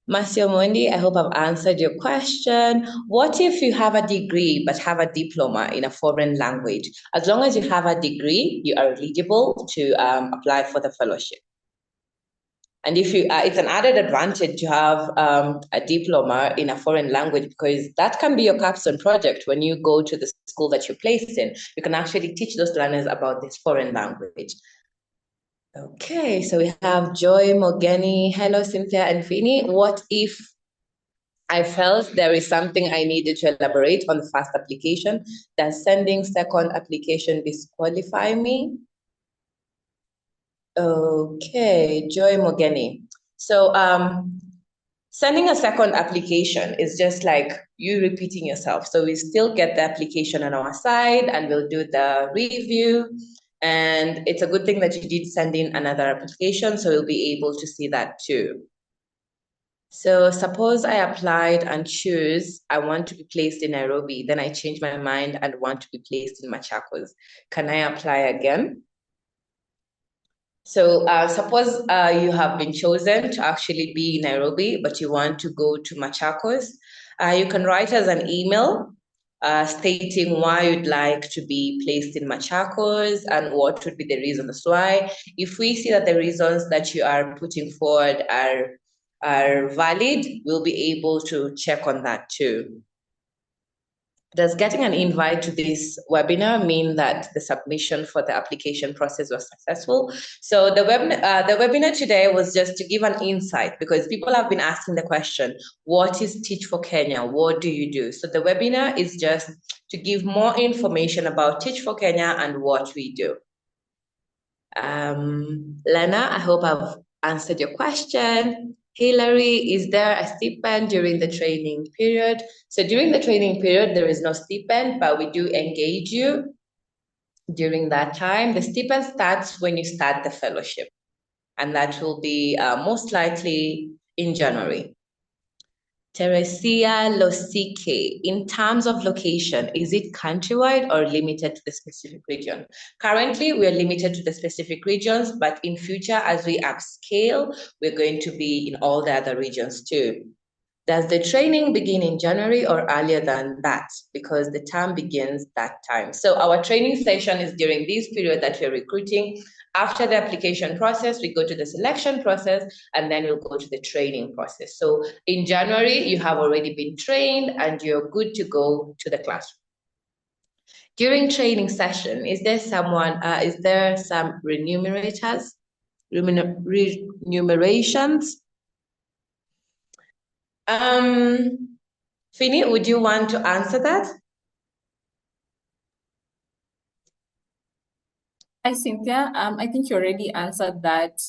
Masio Mondi, I hope I've answered your question. What if you have a degree but have a diploma in a foreign language? As long as you have a degree, you are eligible to apply for the fellowship. And if you, it's an added advantage to have a diploma in a foreign language because that can be your capstone project when you go to the school that you're placed in. You can actually teach those learners about this foreign language. Okay, so we have Joy, Mogeni, hello, Synthia and Phinney. What if I felt there is something I needed to elaborate on the first application? Does sending second application disqualify me? Okay, Joy Mogeni. So sending a second application is just like you repeating yourself. So we still get the application on our side and we'll do the review. And it's a good thing that you did send in another application, so we'll be able to see that too. So suppose I applied and choose, I want to be placed in Nairobi, then I change my mind and want to be placed in Machakos. Can I apply again? So suppose you have been chosen to actually be in Nairobi, but you want to go to Machakos. You can write us an email stating why you'd like to be placed in Machakos and what would be the reasons why. If we see that the reasons that you are putting forward are valid, we'll be able to check on that too. Does getting an invite to this webinar mean that the submission for the application process was successful? So the webinar today was just to give an insight, because people have been asking the question, what is Teach for Kenya? What do you do? So the webinar is just to give more information about Teach for Kenya and what we do. Lena, I hope I've answered your question. Hillary, is there a stipend during the training period? So during the training period, there is no stipend, but we do engage you during that time. The stipend starts when you start the fellowship, and that will be most likely in January. Teresia Losike, in terms of location, is it countrywide or limited to the specific region? Currently, we are limited to the specific regions, but in future, as we upscale, we're going to be in all the other regions too. Does the training begin in January or earlier than that? Because the term begins that time. So our training session is during this period that we're recruiting. After the application process, we go to the selection process, and then we'll go to the training process. So in January, you have already been trained and you're good to go to the classroom. During training session, is there some remunerations? Phinney, would you want to answer that?
Hi, Cynthia. I think you already answered that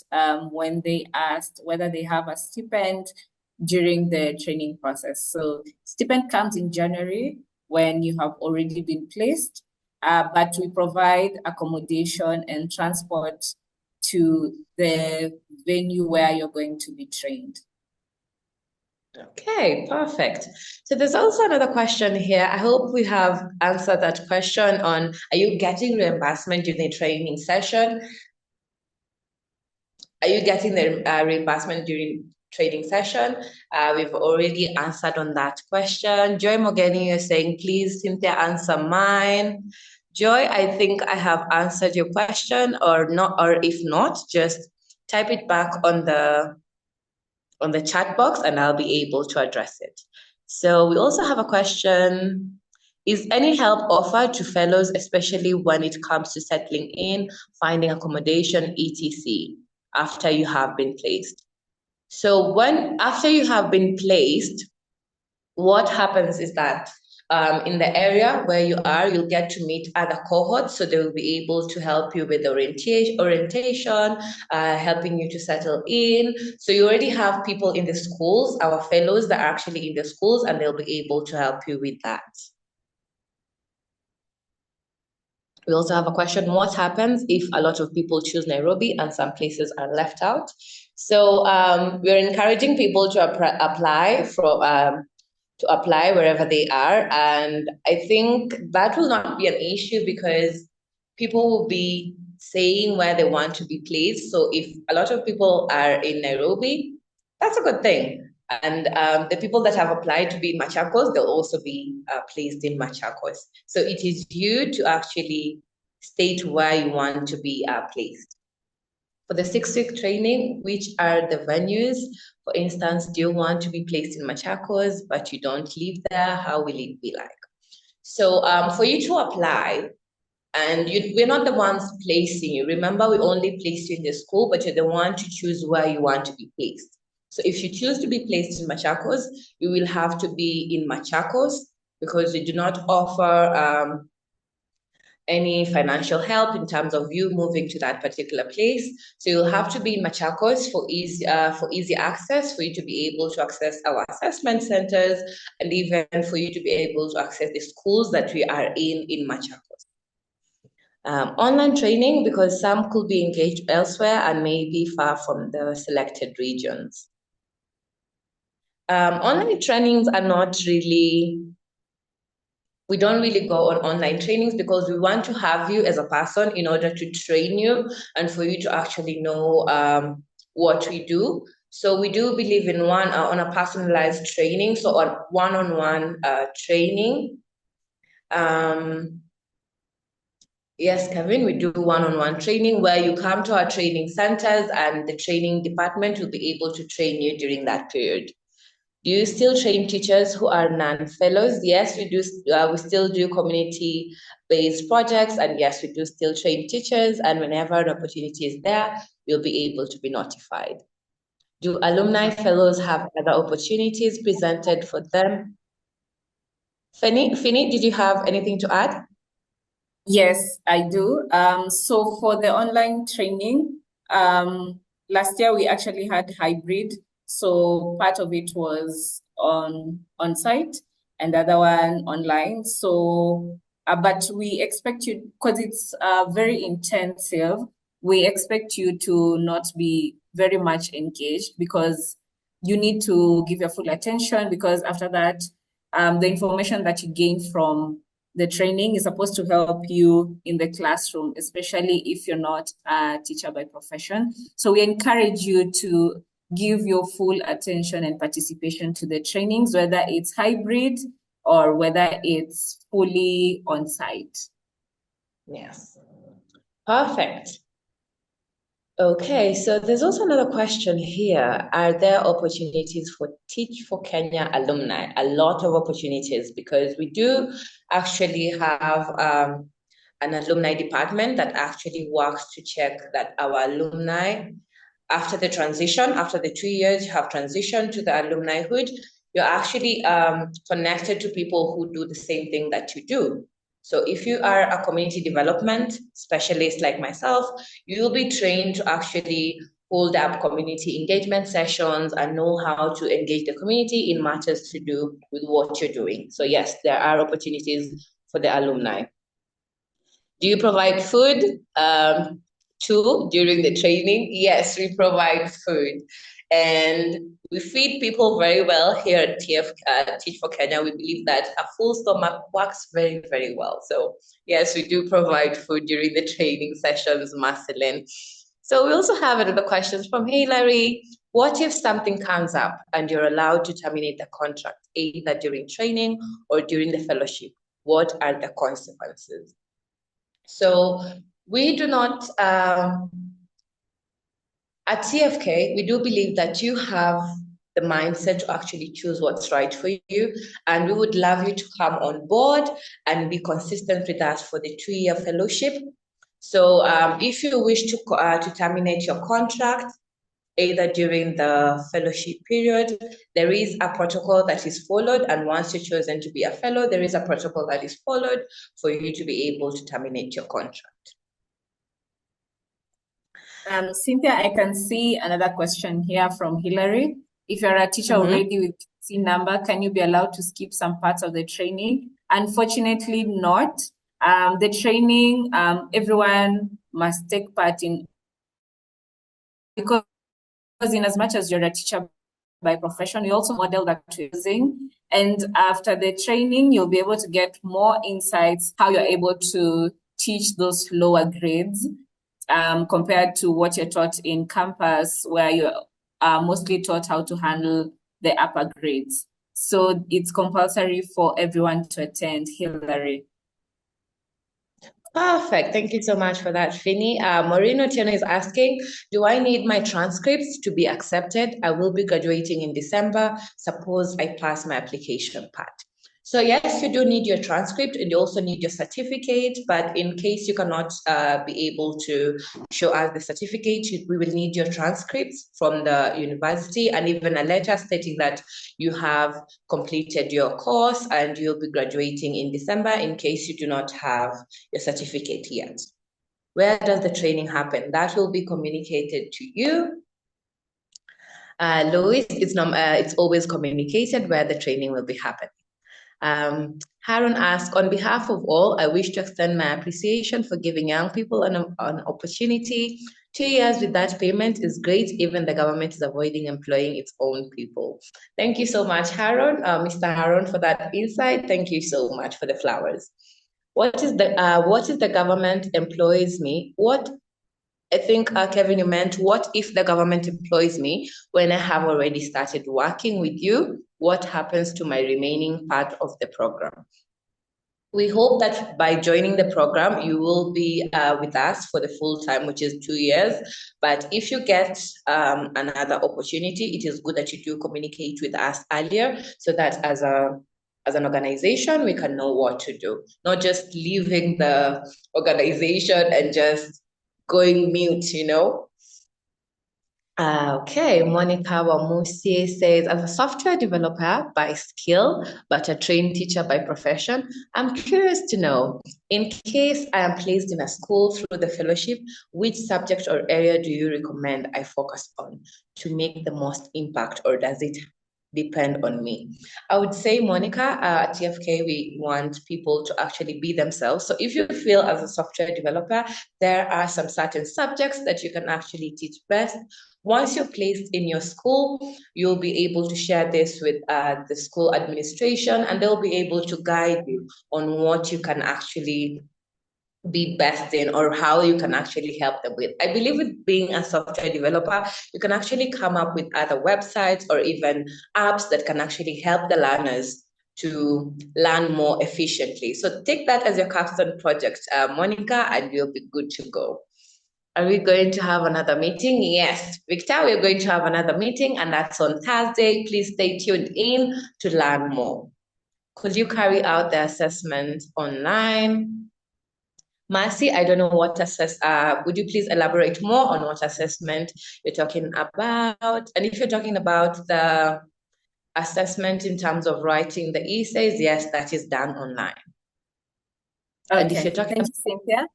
when they asked whether they have a stipend during the training process. So stipend comes in January when you have already been placed, but we provide accommodation and transport to the venue where you're going to be trained.
Okay, perfect. So there's also another question here. I hope we have answered that question on, are you getting reimbursement during the training session? Are you getting the reimbursement during training session? We've already answered on that question. Joy Mogeni, you're saying, please, Cynthia, answer mine. Joy, I think I have answered your question, or not, or if not, just type it back on the chat box and I'll be able to address it. So we also have a question. Is any help offered to fellows, especially when it comes to settling in, finding accommodation, etc., after you have been placed? So after you have been placed, what happens is that in the area where you are, you'll get to meet other cohorts. So they will be able to help you with orientation, helping you to settle in. So you already have people in the schools, our fellows that are actually in the schools, and they'll be able to help you with that. We also have a question, what happens if a lot of people choose Nairobi and some places are left out? So we're encouraging people to apply wherever they are. And I think that will not be an issue because people will be saying where they want to be placed. So if a lot of people are in Nairobi, that's a good thing. And the people that have applied to be in Machakos, they'll also be placed in Machakos. So it is you to actually state where you want to be placed. For the 6-week training, which are the venues? For instance, do you want to be placed in Machakos, but you don't live there? How will it be like? So for you to apply, and we're not the ones placing you. Remember, we only place you in the school, but you're the one to choose where you want to be placed. So if you choose to be placed in Machakos, you will have to be in Machakos because we do not offer any financial help in terms of you moving to that particular place. So you'll have to be in Machakos for easy access, for you to be able to access our assessment centers, and even for you to be able to access the schools that we are in Machakos. Online training, because some could be engaged elsewhere and may be far from the selected regions. Online trainings are not really we don't really go on online trainings because we want to have you as a person in order to train you and for you to actually know what we do. So we do believe in on a personalized training, so on one-on-one training. Yes, Kevin, we do one-on-one training where you come to our training centers and the training department will be able to train you during that period. Do you still train teachers who are non-fellows? Yes, we do. We still do community-based projects, and yes, we do still train teachers. And whenever an opportunity is there, you'll be able to be notified. Do alumni fellows have other opportunities presented for them? Phinney, did you have anything to add?
Yes, I do. So for the online training, last year we actually had hybrid. So part of it was on site and the other one online. So, but we expect you, because it's very intensive, we expect you to not be very much engaged because you need to give your full attention, because after that, the information that you gain from the training is supposed to help you in the classroom, especially if you're not a teacher by profession. So we encourage you to give your full attention and participation to the trainings, whether it's hybrid or whether it's fully on site.
Yes. Perfect. Okay, so there's also another question here. Are there opportunities for Teach for Kenya alumni? A lot of opportunities, because we do actually have an alumni department that actually works to check that our alumni, after the transition, after the 2 years you have transitioned to the alumnihood, you're actually connected to people who do the same thing that you do. So if you are a community development specialist like myself, you will be trained to actually hold up community engagement sessions and know how to engage the community in matters to do with what you're doing. So yes, there are opportunities for the alumni. Do you provide food too during the training? Yes, we provide food. And we feed people very well here at Teach for Kenya. We believe that a full stomach works very, very well. So yes, we do provide food during the training sessions, Marceline. So we also have another question from Hilary. What if something comes up and you're allowed to terminate the contract, either during training or during the fellowship? What are the consequences? So we do not, at CFK, we do believe that you have the mindset to actually choose what's right for you. And we would love you to come on board and be consistent with us for the 2-year fellowship. So if you wish to terminate your contract, either during the fellowship period, there is a protocol that is followed. And once you're chosen to be a fellow, there is a protocol that is followed for you to be able to terminate your contract.
Synthia, I can see another question here from Hilary. If you're a teacher already with C number, can you be allowed to skip some parts of the training? Unfortunately not. The training, everyone must take part in, because in as much as you're a teacher by profession, you also model that you're using. And after the training, you'll be able to get more insights, how you're able to teach those lower grades, compared to what you're taught in campus, where you are mostly taught how to handle the upper grades. So it's compulsory for everyone to attend, Hilary.
Perfect. Thank you so much for that, Phinney. Maureen Otieno is asking, do I need my transcripts to be accepted? I will be graduating in December. Suppose I pass my application part. So yes, you do need your transcript and you also need your certificate, but in case you cannot be able to show us the certificate, we will need your transcripts from the university and even a letter stating that you have completed your course and you'll be graduating in December in case you do not have your certificate yet. Where does the training happen? That will be communicated to you. Louis, it's always communicated where the training will be happening. Haron asks, on behalf of all, I wish to extend my appreciation for giving young people an opportunity. 2 years with that payment is great, even the government is avoiding employing its own people. Thank you so much, Haron, Mr. Haron, for that insight. Thank you so much for the flowers. What is the government employs me? What I think, Kevin, you meant, what if the government employs me when I have already started working with you? What happens to my remaining part of the program? We hope that by joining the program, you will be with us for the full time, which is 2 years. But if you get another opportunity, it is good that you do communicate with us earlier so that as an organization, we can know what to do, not just leaving the organization and just going mute, Okay, Monica Wamusi says, as a software developer by skill, but a trained teacher by profession, I'm curious to know, in case I am placed in a school through the fellowship, which subject or area do you recommend I focus on to make the most impact, or does it depend on me? I would say, Monica, at TFK, we want people to actually be themselves. So if you feel as a software developer, there are some certain subjects that you can actually teach best. Once you're placed in your school, you'll be able to share this with the school administration, and they'll be able to guide you on what you can actually be best in or how you can actually help them with. I believe with being a software developer, you can actually come up with other websites or even apps that can actually help the learners to learn more efficiently. So take that as your capstone project, Monica, and you'll be good to go. Are we going to have another meeting? Yes, Victor, we're going to have another meeting, and that's on Thursday. Please stay tuned in to learn more. Could you carry out the assessment online? Marcy, I don't know what would you please elaborate more on what assessment you're talking about? And if you're talking about the assessment in terms of writing the essays, yes, that is done online.
Okay, and if you're talking thank you, Cynthia.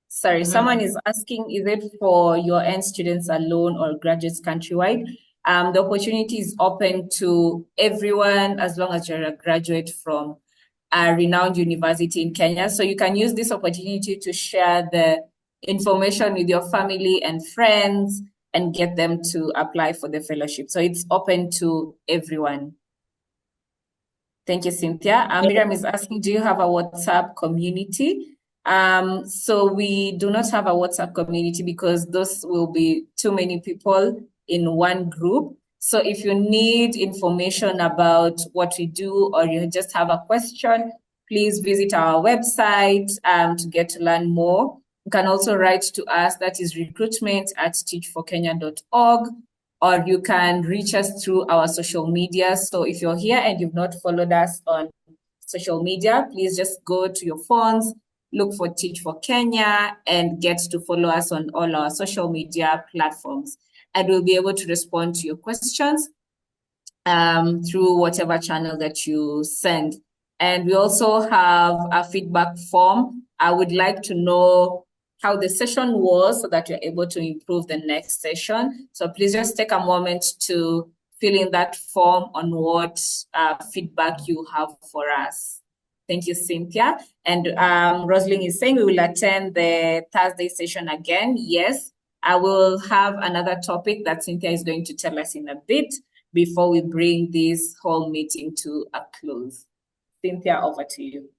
Sorry, someone is asking, is it for your end students alone or graduates countrywide? The opportunity is open to everyone as long as you're a graduate from a renowned university in Kenya. So you can use this opportunity to share the information with your family and friends and get them to apply for the fellowship. So it's open to everyone. Thank you, Cynthia. Miriam is asking, do you have a WhatsApp community? So we do not have a WhatsApp community because those will be too many people in one group. So if you need information about what we do or you just have a question, please visit our website to get to learn more. You can also write to us, that is recruitment@teachforkenya.org, or you can reach us through our social media. So if you're here and you've not followed us on social media, please just go to your phones, look for Teach for Kenya, and get to follow us on all our social media platforms. And we'll be able to respond to your questions through whatever channel that you send. And we also have a feedback form. I would like to know how the session was so that you're able to improve the next session. So please just take a moment to fill in that form on what feedback you have for us. Thank you, Cynthia. And Rosalind is saying we will attend the Thursday session again. Yes, I will have another topic that Cynthia is going to tell us in a bit before we bring this whole meeting to a close. Cynthia, over to you.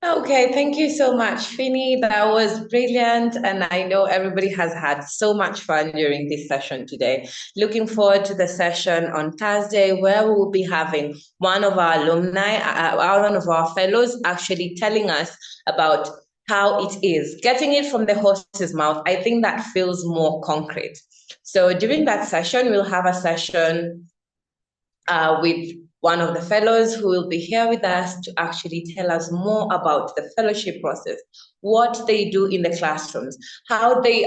Okay, thank you so much, Phinney. That was brilliant. And I know everybody has had so much fun during this session today. Looking forward to the session on Thursday, where we will be having one of our alumni, one of our fellows, actually telling us about how it is. Getting it from the horse's mouth, I think that feels more concrete. So during that session, we'll have a session with one of the fellows who will be here with us to actually tell us more about the fellowship process, what they do in the classrooms, how they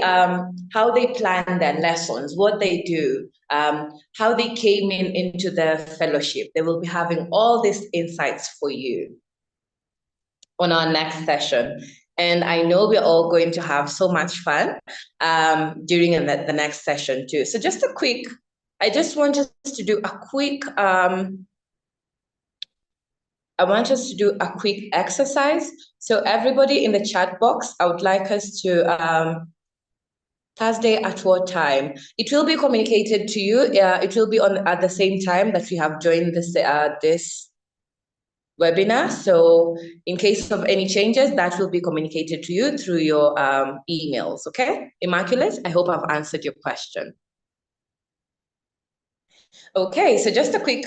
plan their lessons, what they do, how they came into the fellowship. They will be having all these insights for you on our next session. And I know we're all going to have so much fun during the next session too. So just I just want us to do a quick I want us to do a quick exercise. So everybody in the chat box, I would like us to Thursday at what time? It will be communicated to you. It will be on at the same time that we have joined this webinar. So in case of any changes, that will be communicated to you through your emails. Okay, Immaculate, I hope I've answered your question. Okay, so just a quick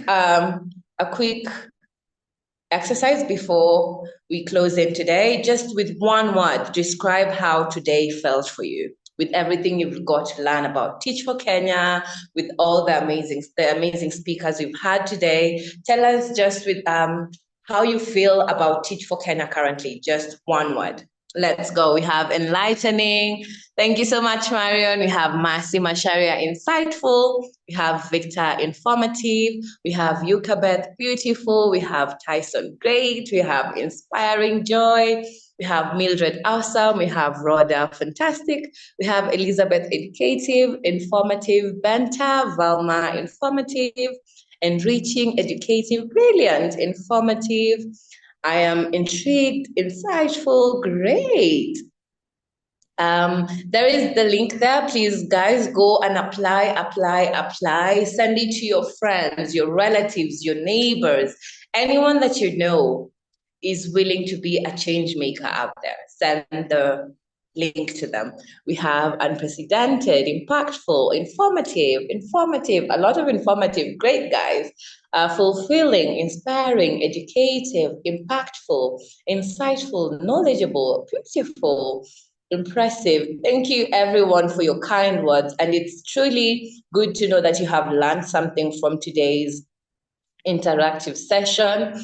exercise before we close in today. Just with one word, describe how today felt for you. With everything you've got to learn about Teach for Kenya, with all the amazing speakers we've had today, tell us just with how you feel about Teach for Kenya currently. Just one word. Let's go. We have enlightening. Thank you so much, Marion. We have Mercy Masharia, insightful. We have Victor, informative. We have Yukabeth, beautiful. We have Tyson, great. We have inspiring, joy. We have Mildred, awesome. We have Rhoda, fantastic. We have Elizabeth, educative, informative. Benta, Valma, informative, enriching, educative, brilliant, informative. I am intrigued, insightful, great. There is the link there. Please, guys, go and apply. Send it to your friends, your relatives, your neighbors, anyone that you know is willing to be a change maker out there. Send the link to them. We have unprecedented, impactful, informative, a lot of informative, great guys. Fulfilling, inspiring, educative, impactful, insightful, knowledgeable, beautiful, impressive. Thank you, everyone, for your kind words. And it's truly good to know that you have learned something from today's interactive session.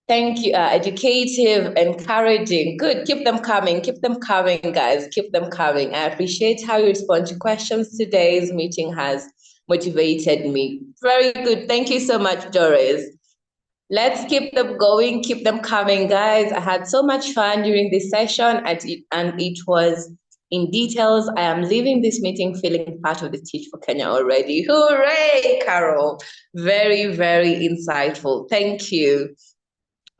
Thank you. Educative, encouraging. Good. Keep them coming, guys. Keep them coming. I appreciate how you respond to questions. Today's meeting has motivated me. Very good. Thank you so much, Doris. Let's keep them going, keep them coming, guys. I had so much fun during this session, and it was in details. I am leaving this meeting feeling part of the Teach for Kenya already. Hooray, Carol. Very, very insightful. Thank you.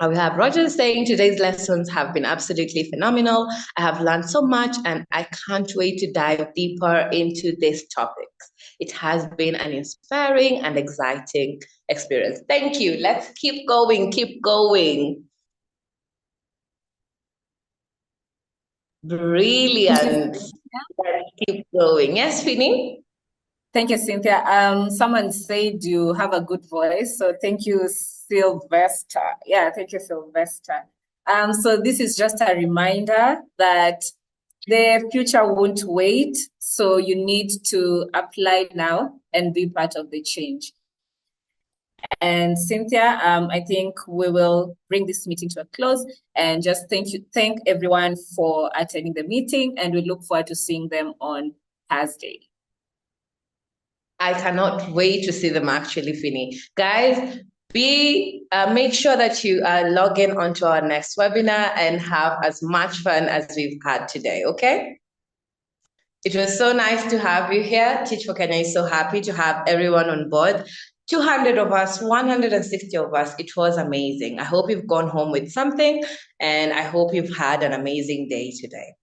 We have Roger saying today's lessons have been absolutely phenomenal. I have learned so much and I can't wait to dive deeper into these topics. It has been an inspiring and exciting experience. Thank you. Let's keep going, keep going. Brilliant. Let's keep going. Yes, Phinney?
Thank you, Cynthia. Someone said you have a good voice, so thank you, Sylvester. Yeah, thank you, Sylvester. So this is just a reminder that the future won't wait, so you need to apply now and be part of the change. And Cynthia, I think we will bring this meeting to a close and just thank everyone for attending the meeting, and we look forward to seeing them on Thursday.
I cannot wait to see them actually, Phinney. Guys, make sure that you log in onto our next webinar and have as much fun as we've had today, okay? It was so nice to have you here. Teach for Kenya is so happy to have everyone on board. 200 of us, 160 of us. It was amazing. I hope you've gone home with something, and I hope you've had an amazing day today.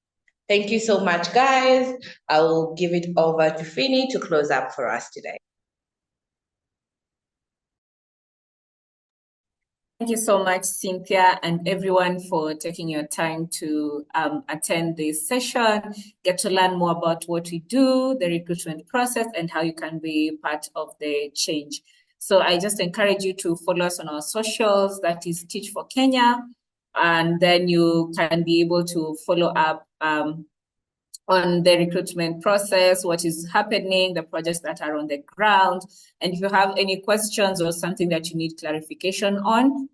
Thank you so much, guys. I will give it over to Phinney to close up for us today.
Thank you so much, Cynthia, and everyone for taking your time to attend this session, get to learn more about what we do, the recruitment process, and how you can be part of the change. So I just encourage you to follow us on our socials, that is Teach for Kenya, and then you can be able to follow up on the recruitment process, what is happening, the projects that are on the ground. And if you have any questions or something that you need clarification on,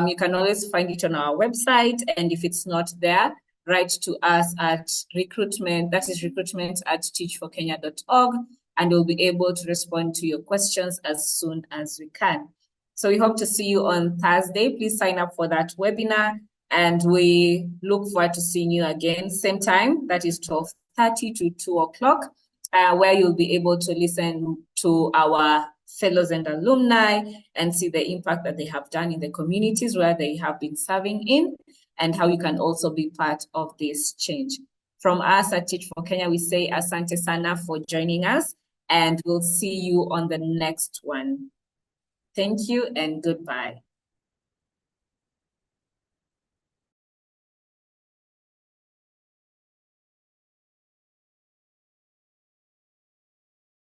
you can always find it on our website. And if it's not there, write to us at recruitment, that is recruitment@teachforkenya.org, and we'll be able to respond to your questions as soon as we can. So we hope to see you on Thursday. Please sign up for that webinar, and we look forward to seeing you again, same time, that is 12:30 to 2 o'clock, where you'll be able to listen to our fellows and alumni and see the impact that they have done in the communities where they have been serving in, and how you can also be part of this change. From us at Teach for Kenya, we say asante sana for joining us, and we'll see you on the next one. Thank you and goodbye.